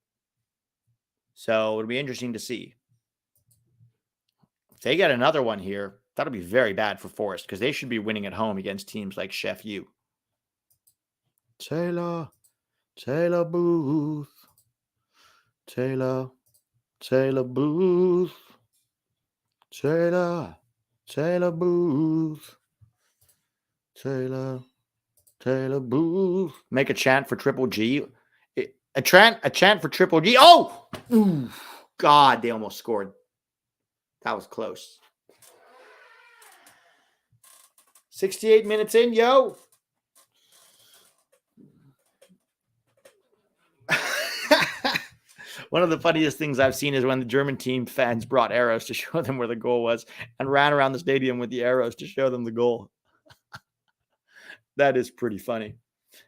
So it'll be interesting to see. If they get another one here, that'll be very bad for Forest because they should be winning at home against teams like Chef U. Taylor Booth. Taylor Booth. Taylor Booth. Taylor Booth. Make a chant for Triple G. A chant for Triple G. Oh! Ooh, God, they almost scored. That was close. 68 minutes in, yo. One of the funniest things I've seen is when the German team fans brought arrows to show them where the goal was and ran around the stadium with the arrows to show them the goal. That is pretty funny.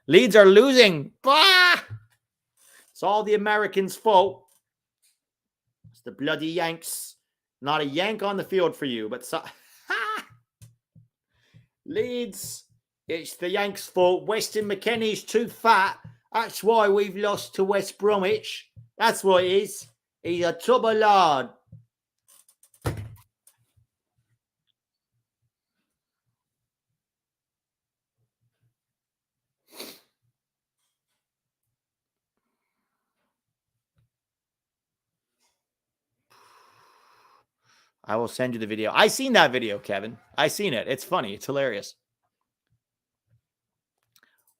Leeds are losing. Bah! It's all the Americans' fault. It's the bloody Yanks. Not a Yank on the field for you, but Leeds, it's the Yanks' fault. Weston McKennie's too fat. That's why we've lost to West Bromwich. That's what it is. He's a tub of lard. I will send you the video. I seen that video, Kevin. I seen it. It's funny. It's hilarious.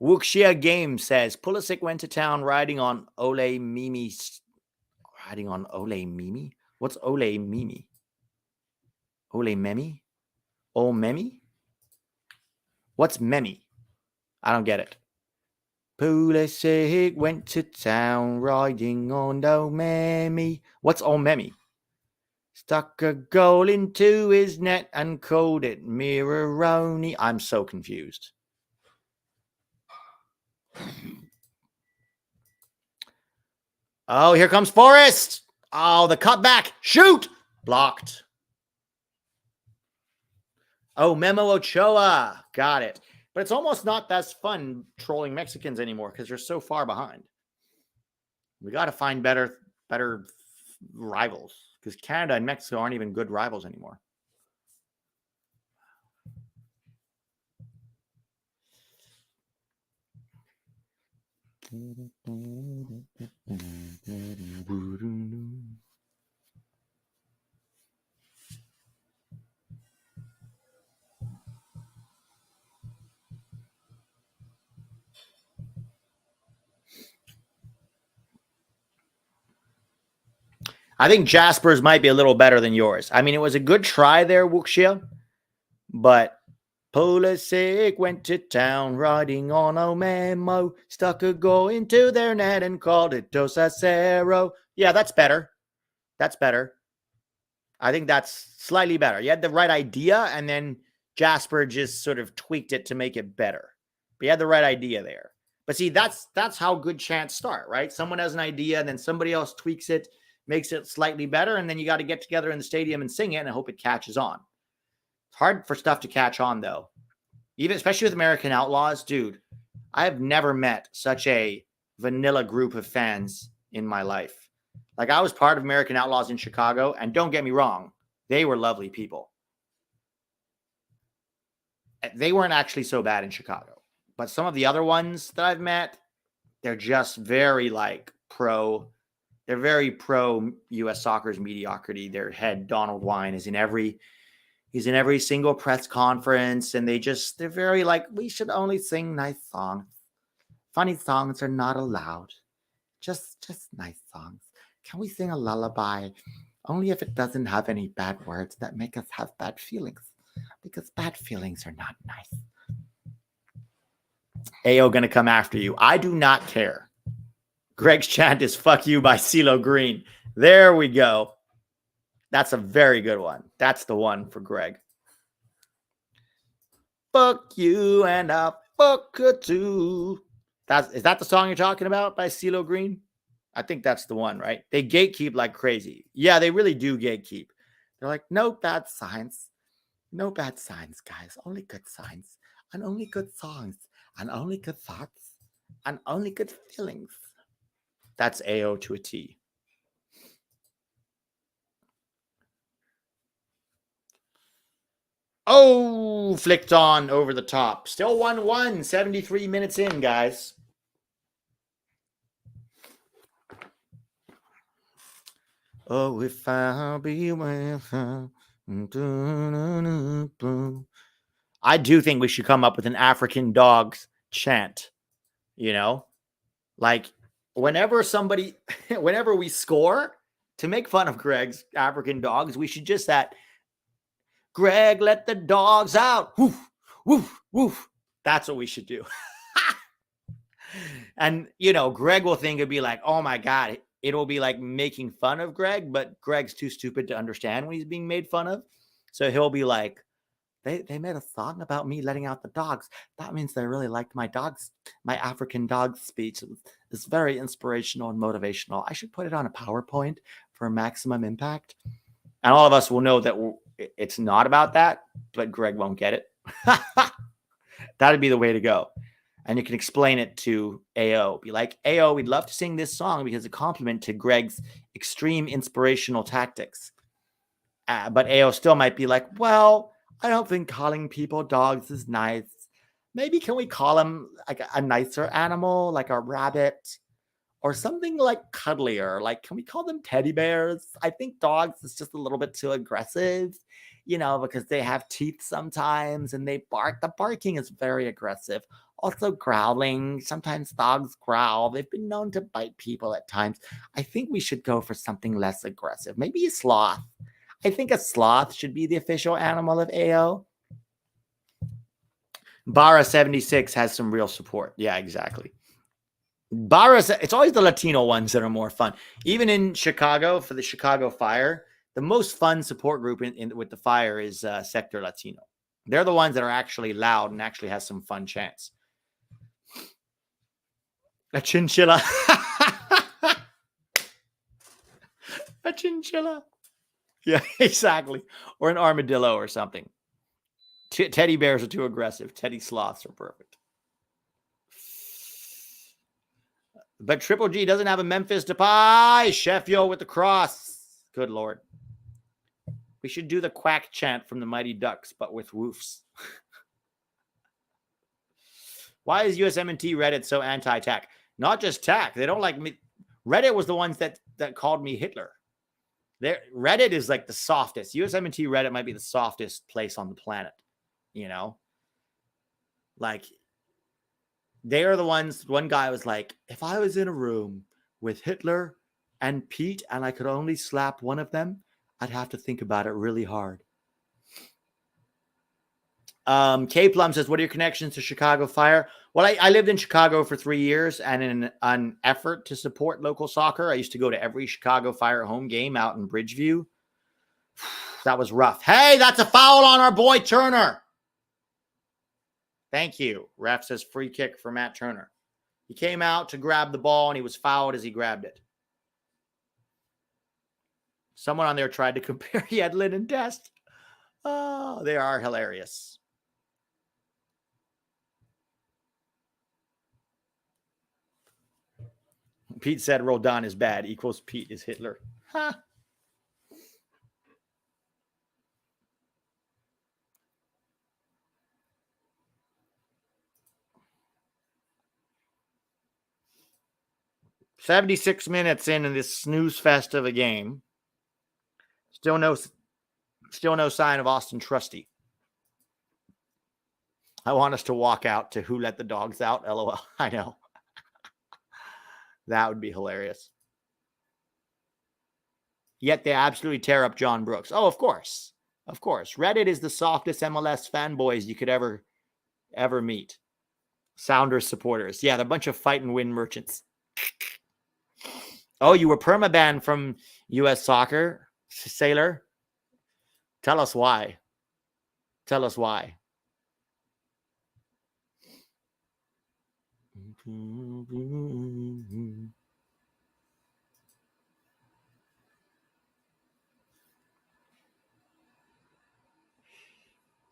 Wuxia Game says Pulisic went to town riding on Ole Mimi. Riding on Ole Mimi? What's Ole Mimi? Ole Memi? Ole Memi? What's Memi? I don't get it. Pulisic went to town riding on Ole Memi. What's Ole Memi? Stuck a goal into his net and called it Mirroroni. I'm so confused. Oh, here comes Forrest. Oh, the cutback. Shoot. Blocked. Oh, Memo Ochoa. Got it. But it's almost not that fun trolling Mexicans anymore because they're so far behind. We got to find better rivals because Canada and Mexico aren't even good rivals anymore. I think Jasper's might be a little better than yours. I mean, it was a good try there, Wuxia, but Pulisic went to town riding on a memo, stuck a goal into their net and called it Dos a Cero. Yeah, that's better. That's better. I think that's slightly better. You had the right idea, and then Jasper just sort of tweaked it to make it better. But you had the right idea there. But see, that's how good chants start, right? Someone has an idea, and then somebody else tweaks it, makes it slightly better, and then you got to get together in the stadium and sing it and hope it catches on. It's hard for stuff to catch on, though. Even especially with American Outlaws, dude, I have never met such a vanilla group of fans in my life. Like, I was part of American Outlaws in Chicago, and don't get me wrong, they were lovely people. They weren't actually so bad in Chicago. But some of the other ones that I've met, they're just very they're very pro U.S. soccer's mediocrity. Their head, Donald Wine, he's in every single press conference, and they're very like, we should only sing nice songs. Funny songs are not allowed. Just nice songs. Can we sing a lullaby? Only if it doesn't have any bad words that make us have bad feelings. Because bad feelings are not nice. AO gonna come after you. I do not care. Greg's chant is fuck you by CeeLo Green. There we go. That's a very good one. That's the one for Greg. Fuck you and I'll fuck her too. Is that the song you're talking about by CeeLo Green? I think that's the one, right? They gatekeep like crazy. Yeah, they really do gatekeep. They're like, no bad signs. No bad signs, guys. Only good signs. And only good songs. And only good thoughts. And only good feelings. That's AO to a T. Oh, flicked on over the top. Still 1-1, 73 minutes in, guys. Oh, if I'll be with her. I do think we should come up with an African dogs chant. You know? Like, whenever we score, to make fun of Greg's African dogs, we should just Greg, let the dogs out. Woof, woof, woof. That's what we should do. And, Greg will think it'd be like, oh my God, it'll be like making fun of Greg, but Greg's too stupid to understand when he's being made fun of. So he'll be like, they made a song about me letting out the dogs. That means they really liked my African dog speech. It's very inspirational and motivational. I should put it on a PowerPoint for maximum impact. And all of us will know that it's not about that, but Greg won't get it. That'd be the way to go. And you can explain it to AO. Be like, AO, we'd love to sing this song because it's a compliment to Greg's extreme inspirational tactics. But AO still might be like, well, I don't think calling people dogs is nice. Maybe can we call them like a nicer animal, like a rabbit? Or something like cuddlier. Like, can we call them teddy bears? I think dogs is just a little bit too aggressive, because they have teeth sometimes and they bark. The barking is very aggressive. Also growling. Sometimes dogs growl. They've been known to bite people at times. I think we should go for something less aggressive. Maybe a sloth. I think a sloth should be the official animal of AO. Barra76 has some real support. Yeah, exactly. It's always the Latino ones that are more fun. Even in Chicago, for the Chicago Fire, the most fun support group with the Fire is Sector Latino. They're the ones that are actually loud and actually has some fun chants. A chinchilla. A chinchilla. Yeah, exactly. Or an armadillo or something. Teddy bears are too aggressive. Teddy sloths are perfect. But Triple G doesn't have a Memphis Depay. Sheffield with the cross. Good Lord. We should do the quack chant from the Mighty Ducks, but with woofs. Why is USMNT Reddit so anti-tack? Not just tack. They don't like me. Reddit was the ones that called me Hitler. Reddit is like the softest. USMNT Reddit might be the softest place on the planet. You know? Like, they are the ones. One guy was like, if I was in a room with Hitler and Pete and I could only slap one of them, I'd have to think about it really hard. K Plum says, what are your connections to Chicago Fire? Well, I lived in Chicago for 3 years, and in an effort to support local soccer, I used to go to every Chicago Fire home game out in Bridgeview. That was rough. Hey, that's a foul on our boy Turner. Thank you. Ref says free kick for Matt Turner. He came out to grab the ball, and he was fouled as he grabbed it. Someone on there tried to compare Yedlin and Dest. Oh, they are hilarious. Pete said Roldan is bad equals Pete is Hitler. Huh. "76 minutes in this snooze fest of a game. Still no sign of Auston Trusty. I want us to walk out to Who Let the Dogs Out, LOL. I know. That would be hilarious. Yet they absolutely tear up John Brooks. Oh, of course. Of course. Reddit is the softest MLS fanboys you could ever meet. Sounders supporters. Yeah, they're a bunch of fight and win merchants. Oh, you were permabanned from U.S. soccer, Sailor? Tell us why. Tell us why.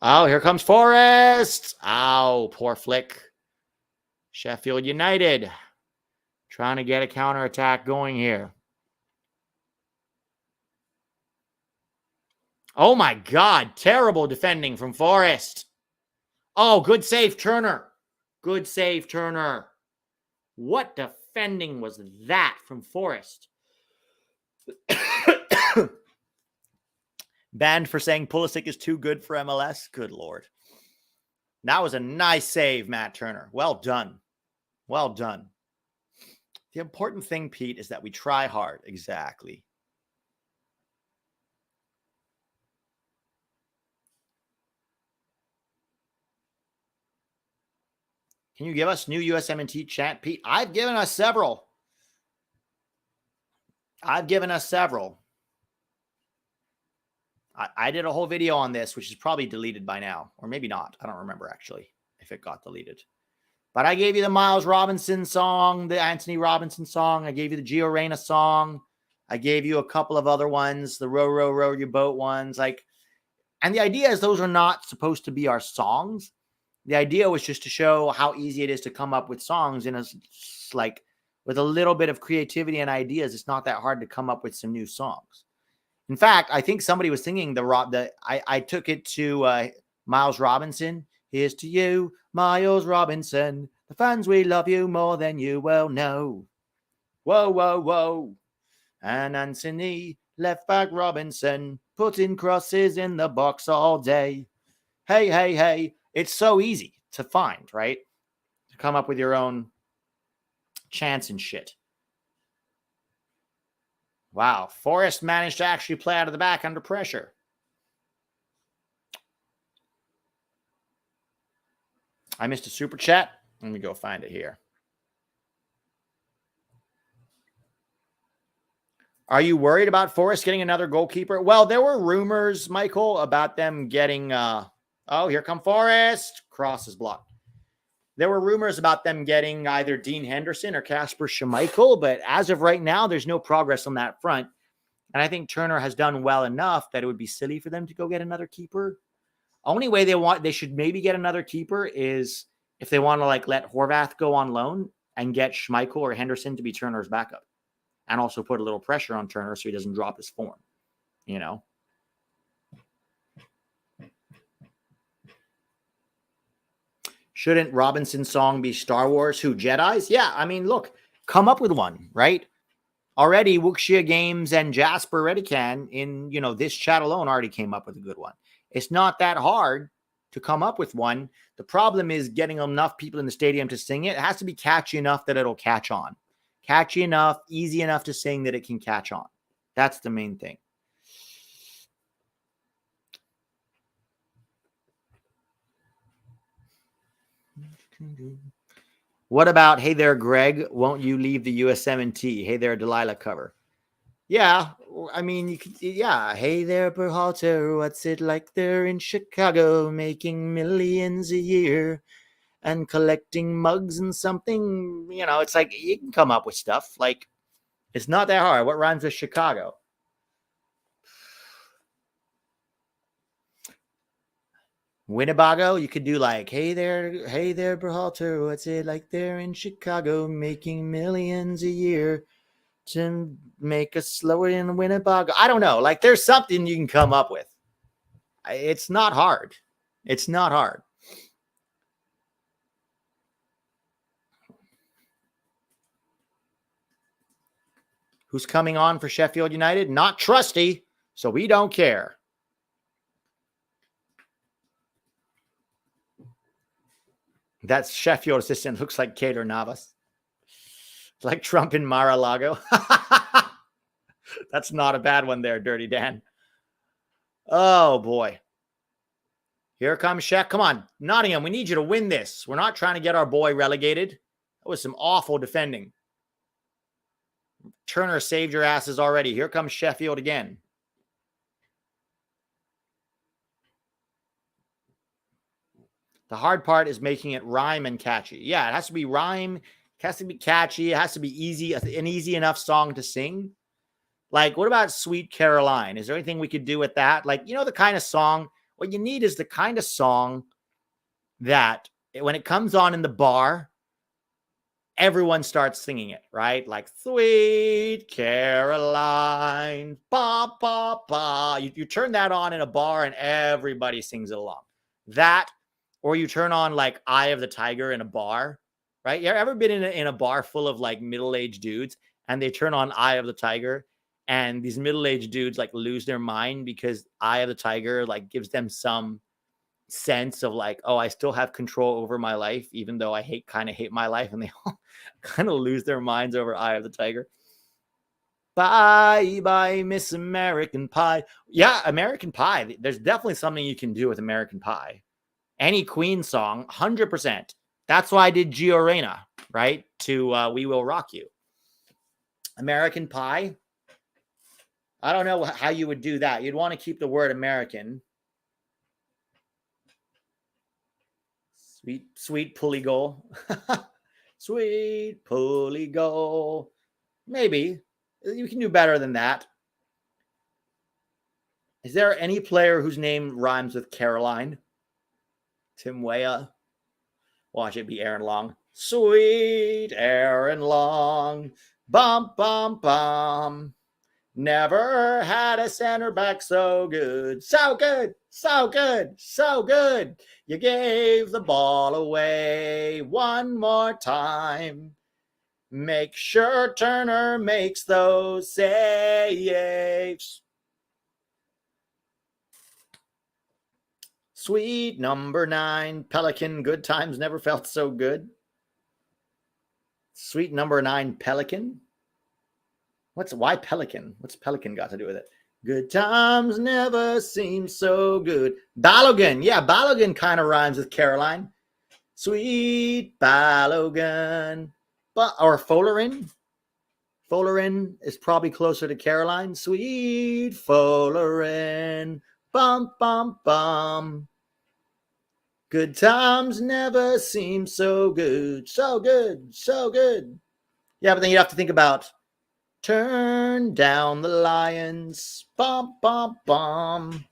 Oh, here comes Forrest. Ow, poor flick. Sheffield United trying to get a counterattack going here. Oh, my God. Terrible defending from Forrest. Oh, good save, Turner. Good save, Turner. What defending was that from Forrest? Banned for saying Pulisic is too good for MLS. Good Lord. That was a nice save, Matt Turner. Well done. Well done. The important thing, Pete, is that we try hard. Exactly. Can you give us new USMNT chat, Pete? I've given us several. I did a whole video on this, which is probably deleted by now, or maybe not. I don't remember actually if it got deleted. But I gave you the Miles Robinson song, the Anthony Robinson song. I gave you the Gio Reyna song. I gave you a couple of other ones, the Row, Row, Row Your Boat ones. And the idea is those are not supposed to be our songs. The idea was just to show how easy it is to come up with songs with a little bit of creativity and ideas. It's not that hard to come up with some new songs. In fact, I think somebody was singing I took it to Miles Robinson. Here's to you, Miles Robinson. The fans, we love you more than you well know. Whoa, whoa, whoa. And Anthony, left back Robinson, putting crosses in the box all day. Hey, hey, hey. It's so easy to find, right? To come up with your own chants and shit. Wow. Forrest managed to actually play out of the back under pressure. I missed a super chat. Let me go find it here. Are you worried about Forrest getting another goalkeeper? Well, there were rumors, Michael, about them getting... oh, here come Forrest. Cross is blocked. There were rumors about them getting either Dean Henderson or Kasper Schmeichel, but as of right now, there's no progress on that front. And I think Turner has done well enough that it would be silly for them to go get another keeper. Only way they should maybe get another keeper is if they want to like let Horvath go on loan and get Schmeichel or Henderson to be Turner's backup, and also put a little pressure on Turner so he doesn't drop his form. You know. Shouldn't Robinson's song be Star Wars? Who, Jedis? Yeah, I mean, look, come up with one, right? Already, Wuxia Games and Jasper Redican in, this chat alone already came up with a good one. It's not that hard to come up with one. The problem is getting enough people in the stadium to sing it. It has to be catchy enough that it'll catch on. Catchy enough, easy enough to sing that it can catch on. That's the main thing. What about, hey there, Greg, won't you leave the USMNT? Hey there, Delilah cover. Yeah, I mean, you could, yeah. Hey there, Berhalter, what's it like there in Chicago, making millions a year and collecting mugs and something? It's like you can come up with stuff. Like, it's not that hard. What rhymes with Chicago? Winnebago, you could do like, hey there, Berhalter, what's it like there in Chicago, making millions a year to make us slower in Winnebago? I don't know. Like, there's something you can come up with. It's not hard. It's not hard. Who's coming on for Sheffield United? Not Trusty, so we don't care. That Sheffield assistant looks like Keylor Navas. It's like Trump in Mar-a-Lago. That's not a bad one there, Dirty Dan. Oh, boy. Here comes Shaq. Come on, Nottingham, we need you to win this. We're not trying to get our boy relegated. That was some awful defending. Turner saved your asses already. Here comes Sheffield again. The hard part is making it rhyme and catchy. Yeah, it has to be rhyme. It has to be catchy. It has to be easy, an easy enough song to sing. Like, what about Sweet Caroline? Is there anything we could do with that? Like, the kind of song, what you need is the kind of song that when it comes on in the bar, everyone starts singing it, right? Like, Sweet Caroline, ba, ba, ba. You turn that on in a bar and everybody sings it along. That, or you turn on like Eye of the Tiger in a bar, right? You ever been in a bar full of like middle-aged dudes and they turn on Eye of the Tiger and these middle-aged dudes like lose their mind because Eye of the Tiger like gives them some sense of like, oh, I still have control over my life, even though I kind of hate my life, and they all kind of lose their minds over Eye of the Tiger. Bye, bye, Miss American Pie. Yeah, American Pie. There's definitely something you can do with American Pie. Any Queen song, 100%. That's why I did Gio Reyna, right? To We Will Rock You. American Pie. I don't know how you would do that. You'd want to keep the word American. Sweet pulley goal. Sweet pulley goal. Maybe. You can do better than that. Is there any player whose name rhymes with Caroline? Tim Weah. Watch it be Aaron Long. Sweet Aaron Long. Bum, bum, bum. Never had a center back so good. So good. So good. So good. You gave the ball away one more time. Make sure Turner makes those saves. Sweet number 9, Pelican. Good times never felt so good. Sweet number 9, Pelican. Why Pelican? What's Pelican got to do with it? Good times never seem so good. Balogun. Yeah, Balogun kind of rhymes with Caroline. Sweet Balogun. Or Folerin. Folerin is probably closer to Caroline. Sweet Folerin. Bum, bum, bum. Good times never seem so good. So good. So good. Yeah, but then you have to think about Turn down the lions. Bum, bum, bum.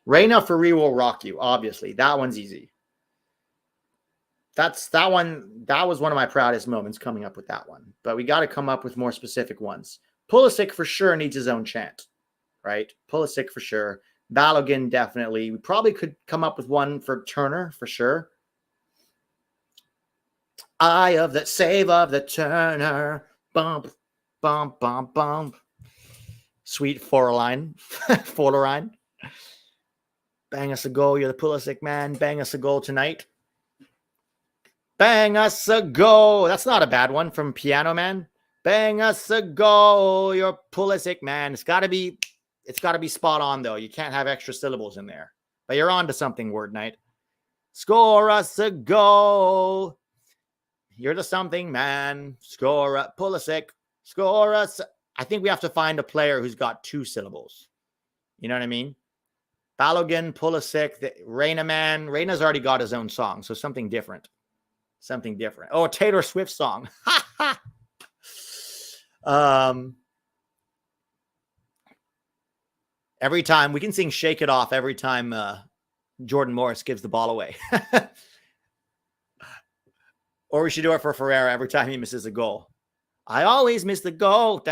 Reina Free will rock you, obviously. That one's easy. That was one of my proudest moments coming up with that one. But we got to come up with more specific ones. Pulisic for sure needs his own chant, right? Pulisic for sure. Balogun definitely. We probably could come up with one for Turner for sure. Eye of the save of the Turner. Bump, bump, bump, bump. Sweet Forline. Forline. Bang us a goal. You're the Pulisic man. Bang us a goal tonight. Bang us a goal. That's not a bad one from Piano Man. Bang us a goal. You're Pulisic man. It's got to be spot on though. You can't have extra syllables in there. But you're on to something, Word Night. Score us a goal. You're the something man. Score a Pulisic. Score us. I think we have to find a player who's got 2 syllables. You know what I mean? Balogun, Pulisic, Reina man. Reina's already got his own song, so something different. Something different. Oh, a Taylor Swift song. Every time we can sing Shake It Off every time Jordan Morris gives the ball away. Or we should do it for Ferreira every time he misses a goal. I always miss the goal.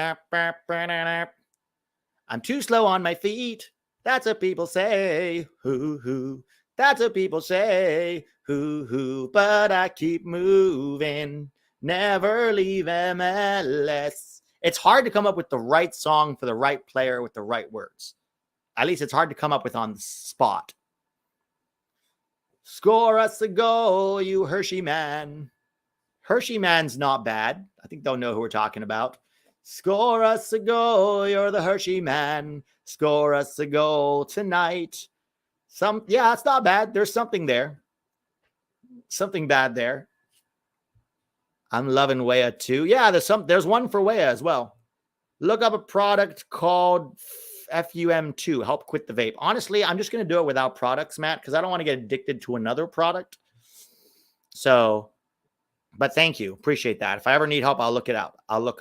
I'm too slow on my feet. That's what people say. Hoo hoo. That's what people say. Hoo hoo. But I keep moving. Never leave MLS. It's hard to come up with the right song for the right player with the right words. At least it's hard to come up with on the spot. Score us a goal, you Hershey man. Hershey man's not bad. I think they'll know who we're talking about. Score us a goal, you're the Hershey man. Score us a goal tonight. Yeah, it's not bad. There's something there. Something bad there. I'm loving Weah too. Yeah, there's one for Weah as well. Look up a product called FUM2, help quit the vape. Honestly, I'm just going to do it without products, Matt, because I don't want to get addicted to another product. So, but thank you. Appreciate that. If I ever need help, I'll look it out. I'll look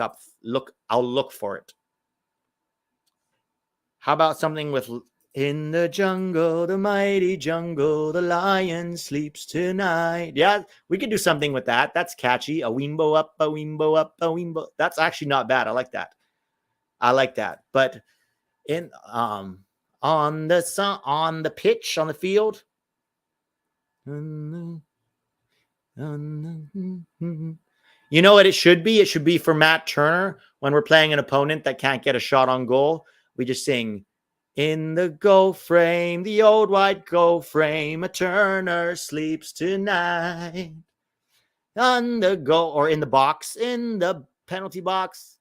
for it. How about something with in the jungle, the mighty jungle, the lion sleeps tonight. Yeah, we could do something with that. That's catchy. A wimbo up, a wimbo up, a wimbo. That's actually not bad. I like that. But in on the pitch, on the field. You know what it should be? It should be for Matt Turner when we're playing an opponent that can't get a shot on goal. We just sing, in the goal frame, the old white goal frame, a Turner sleeps tonight. On the goal, or in the box, in the penalty box.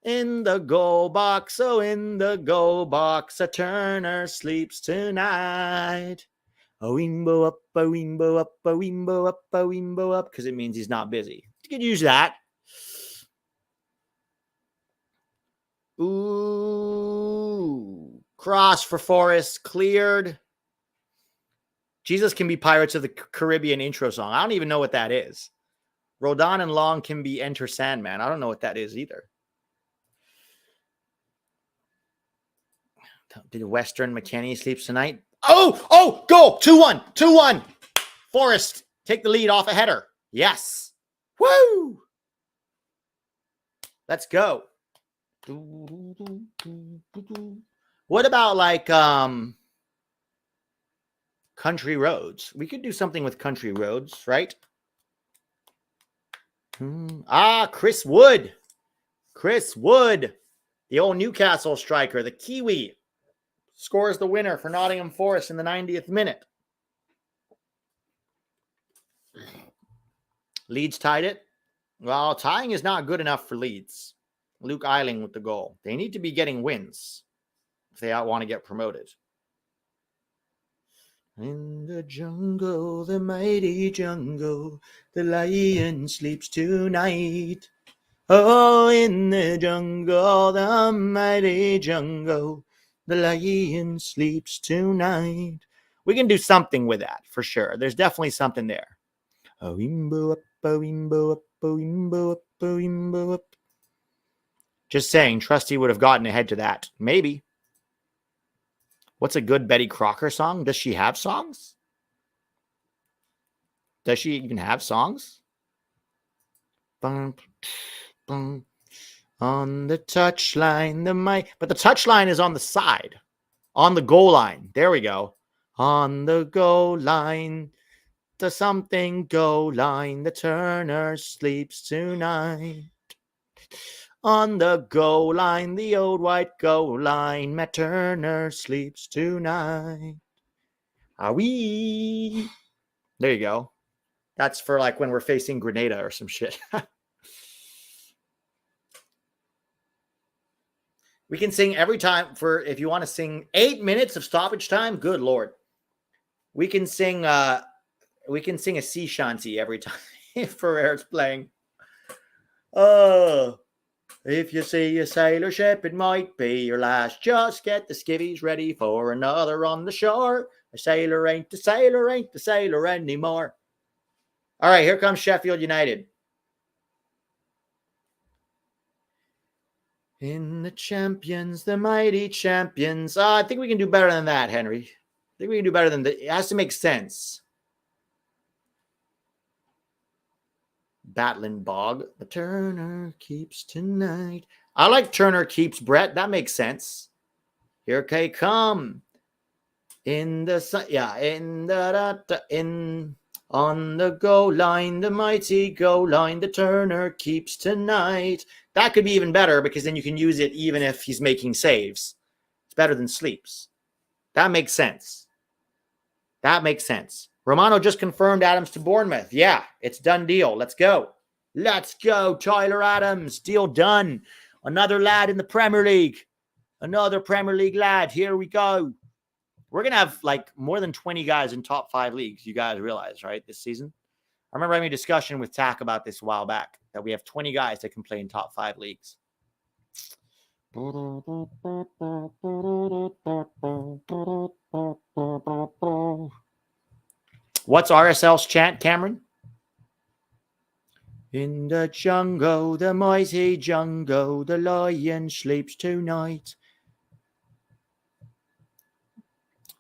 In the goal box, oh, in the goal box, a Turner sleeps tonight. A wimbo up, a wimbo up, a wimbo up, a wimbo up, because it means he's not busy. You could use that. Ooh, cross for Forrest, cleared. Jesus can be Pirates of the Caribbean intro song. I don't even know what that is. Rodon and Long can be Enter Sandman. I don't know what that is either. Did Western McKinney sleeps tonight? Oh, goal. 2-1. 2-1. Forrest, take the lead off a header. Yes. Woo. Let's go. What about like Country Roads? We could do something with Country Roads, right? Chris Wood. Chris Wood, the old Newcastle striker, the Kiwi, scores the winner for Nottingham Forest in the 90th minute. Leeds tied it. Well, tying is not good enough for Leeds. Luke Eiling with the goal. They need to be getting wins if they want to get promoted. In the jungle, the mighty jungle, the lion sleeps tonight. Oh, in the jungle, the mighty jungle, the lion sleeps tonight. We can do something with that for sure. There's definitely something there. A wimbo up, a wimbo up, a wimbo up, a wimbo up. Just saying, Trusty would have gotten ahead to that. Maybe. What's a good Betty Crocker song? Does she have songs? Does she even have songs? Bum, bum. On the touchline, but the touchline is on the side. On the goal line. There we go. On the goal line. The something goal line. The Turner sleeps tonight. On the goal line, the old white goal line, Matt Turner sleeps tonight. Are we? There you go. That's for like when we're facing Grenada or some shit. We can sing every time for if you want to sing 8 minutes of stoppage time. Good Lord. We can sing a sea shanty every time Ferrer's playing. Oh. If you see a sailor ship, it might be your last. Just get the skivvies ready for another on the shore. A sailor ain't a sailor anymore. All right, here comes Sheffield United. In the champions, the mighty champions. I think we can do better than that, Henry. I think we can do better than that. It has to make sense. Batlin Bog. The Turner keeps tonight. I like Turner keeps Brett. That makes sense. Here they come. In the sun, yeah, on the goal line, the mighty goal line, the Turner keeps tonight. That could be even better because then you can use it even if he's making saves. It's better than sleeps. That makes sense. That makes sense. Romano just confirmed Adams to Bournemouth. Yeah, it's done deal. Let's go. Let's go, Tyler Adams. Deal done. Another lad in the Premier League. Another Premier League lad. Here we go. We're going to have like more than 20 guys in top 5 leagues. You guys realize, right, this season? I remember having a discussion with Tack about this a while back, that we have 20 guys that can play in top 5 leagues. What's RSL's chant, Cameron? In the jungle, the mighty jungle, the lion sleeps tonight.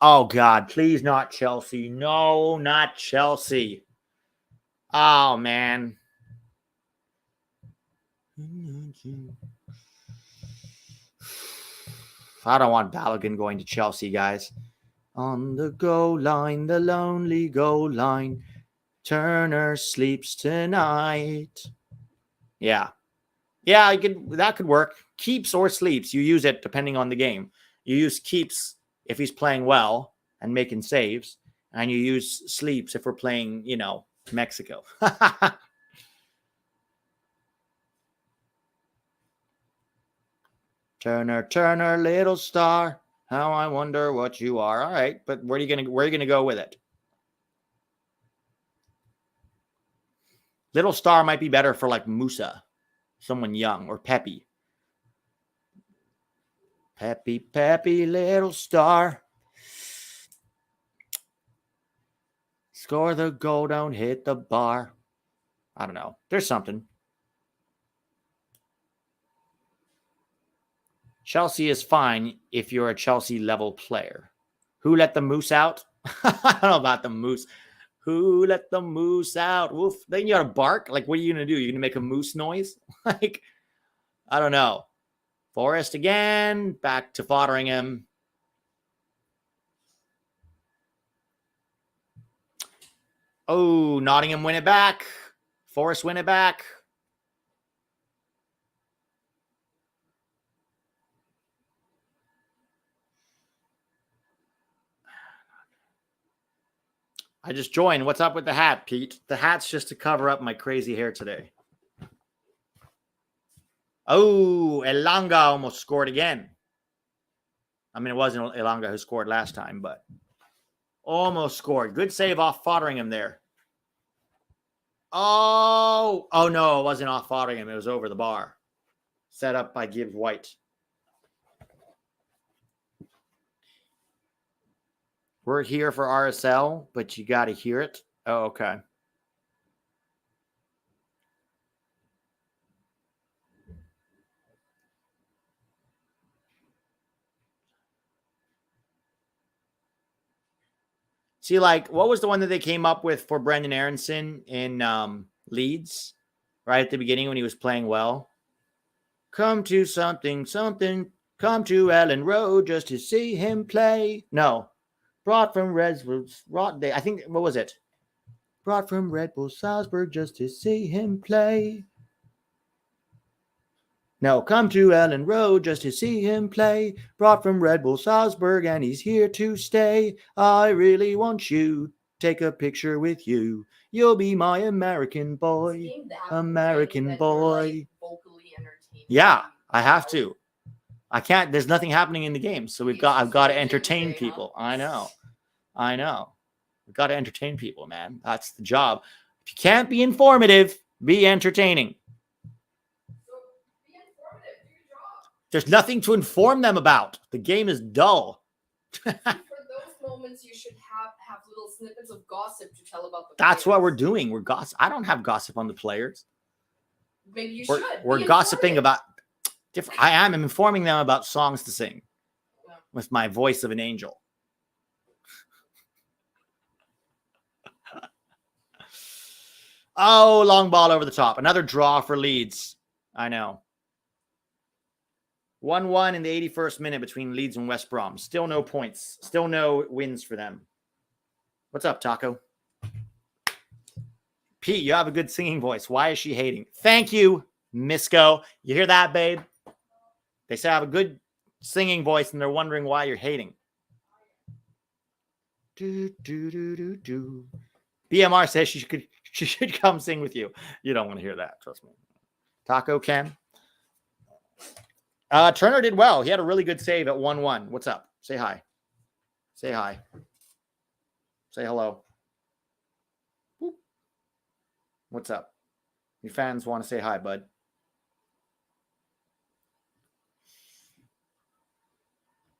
Oh, God, please not Chelsea. No, not Chelsea. Oh, man. I don't want Balogun going to Chelsea, guys. On the goal line, the lonely goal line, Turner sleeps tonight. Yeah. Yeah, that could work. Keeps or sleeps. You use it depending on the game. You use keeps if he's playing well and making saves, and you use sleeps if we're playing, Mexico. Turner, little star, how I wonder what you are. All right, but where are you gonna go with it? Little star might be better for like Musa, someone young, or Pepe. Pepe, little star. Score the goal, don't hit the bar. I don't know. There's something. Chelsea is fine if you're a Chelsea level player. Who let the moose out? I don't know about the moose. Who let the moose out? Woof. Then you gotta bark. Like, what are you gonna do? You're gonna make a moose noise? Like, I don't know. Forrest again. Back to Fotheringham. Oh, Nottingham win it back. Forrest win it back. I just joined. What's up with the hat, Pete? The hat's just to cover up my crazy hair today. Oh, Elanga almost scored again. I mean, it wasn't Elanga who scored last time, but almost scored. Good save off Fotheringham there. Oh no, it wasn't off Fotheringham. It was over the bar. Set up by Gibbs White. We're here for RSL, but you got to hear it. Oh, okay. See, like, what was the one that they came up with for Brendan Aronson in Leeds, right at the beginning when he was playing well? Come to something, come to Ellen Road just to see him play. No, brought from Red Bulls, I think, what was it? Brought from Red Bull Salzburg just to see him play. No, come to Ellen Road just to see him play. Brought from Red Bull Salzburg and he's here to stay. I really want you. Take a picture with you. You'll be my American boy. American boy. Vocally entertaining. Yeah, I have to. I can't. There's nothing happening in the game, so I've got to entertain people. I know. We've got to entertain people, man. That's the job. If you can't be informative, be entertaining. There's nothing to inform them about. The game is dull. For those moments, you should have little snippets of gossip to tell about the That's players. what we're doing. We're gossip. I don't have gossip on the players. Maybe you should. We're gossiping about different. I am informing them about songs to sing with my voice of an angel. Oh, long ball over the top. Another draw for Leeds. I know. 1-1 in the 81st minute between Leeds and West Brom. Still no points. Still no wins for them. What's up, Taco? Pete, you have a good singing voice. Why is she hating? Thank you, Misco. You hear that, babe? They say I have a good singing voice, and they're wondering why you're hating. BMR says she should come sing with you. You don't want to hear that. Trust me. Taco Ken. Turner did well. He had a really good save at 1-1. What's up? Say hi. Say hi. Say hello. Boop. What's up? Your fans want to say hi, bud.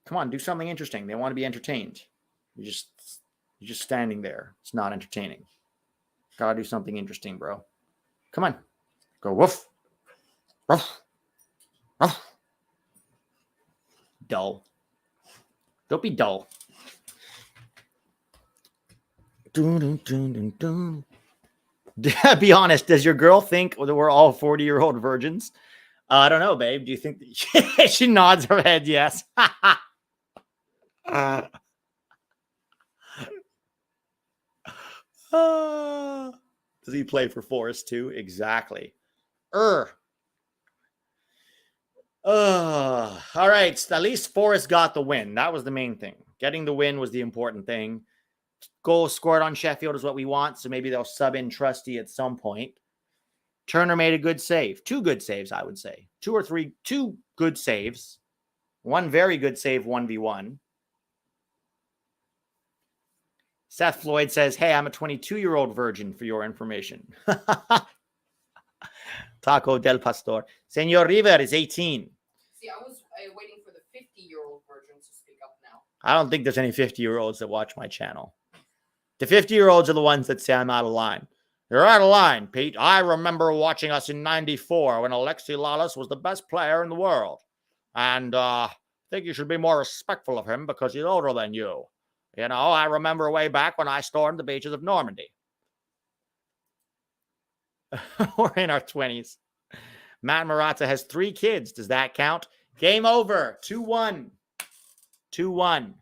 Come on, do something interesting. They want to be entertained. You're just standing there. It's not entertaining. Gotta do something interesting, bro. Come on. Go woof. Woof. Woof. Dull. Don't be dull. Be honest. Does your girl think that we're all 40-year-old virgins? I don't know, babe. Do you think that she nods her head? Yes. Does he play for Forest too? Exactly. All right. At least Forest got the win. That was the main thing. Getting the win was the important thing. Goal scored on Sheffield is what we want, so maybe they'll sub in Trusty at some point. Turner made a good save. 2 good saves, I would say. 2 good saves. 1 very good save, 1v1. Seth Floyd says, hey, I'm a 22-year-old virgin for your information. Taco del Pastor. Senor River is 18. See, I was waiting for the 50-year-old virgins to speak up now. I don't think there's any 50-year-olds that watch my channel. The 50-year-olds are the ones that say I'm out of line. You're out of line, Pete. I remember watching us in 94 when Alexi Lalas was the best player in the world. And I think you should be more respectful of him because he's older than you. You know, I remember way back when I stormed the beaches of Normandy. We're in our 20s. Matt Maratta has 3 kids. Does that count? Game over. 2-1. 2-1.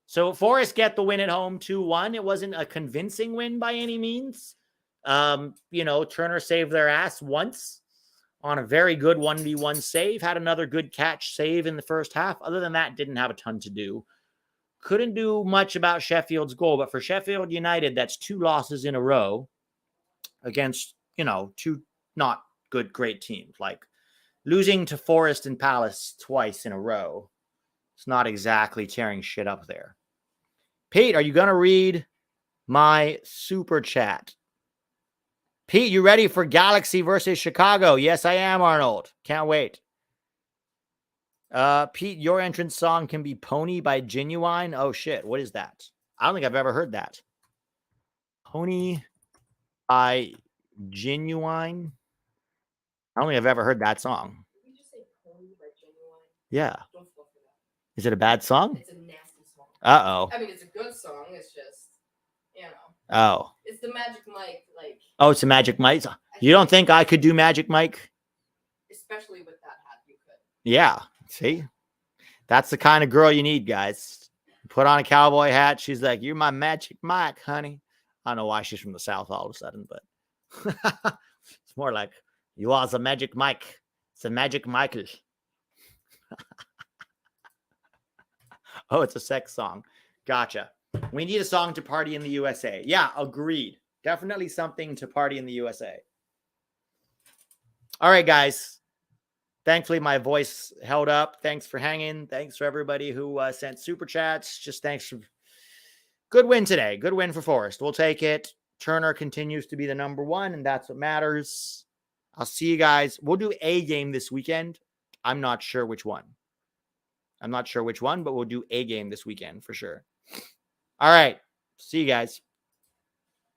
So Forest get the win at home 2-1. It wasn't a convincing win by any means. Turner saved their ass once on a very good 1v1 save. Had another good catch save in the first half. Other than that, didn't have a ton to do. Couldn't do much about Sheffield's goal. But for Sheffield United, that's 2 losses in a row against, 2 not good, great teams. Like losing to Forest and Palace twice in a row. It's not exactly tearing shit up there. Pete, are you going to read my super chat? Pete, you ready for Galaxy versus Chicago? Yes, I am, Arnold. Can't wait. Pete, your entrance song can be Pony by Genuine. Oh, shit. What is that? I don't think I've ever heard that. Pony by Genuine? I don't think I've ever heard that song. Did you just say Pony by Genuine? Yeah. Don't fall for that. Is it a bad song? It's a nasty song. Uh-oh. I mean, it's a good song. It's just, Oh. it's the Magic Mike, like. Oh, it's a Magic Mike. You don't think I could do Magic Mike? Especially with that hat, you could. Yeah. See? That's the kind of girl you need, guys. Put on a cowboy hat. She's like, "You're my Magic Mike, honey." I don't know why she's from the South all of a sudden, but it's more like, "You are the Magic Mike. It's a Magic Michael." Oh, it's a sex song. Gotcha. We need a song to party in the USA. Yeah, agreed. Definitely something to party in the USA. All right, guys. Thankfully, my voice held up. Thanks for hanging. Thanks for everybody who sent super chats. Just thanks for good win today. Good win for Forest. We'll take it. Turner continues to be the number one, and that's what matters. I'll see you guys. We'll do a game this weekend. I'm not sure which one. But we'll do a game this weekend for sure. All right. See you guys.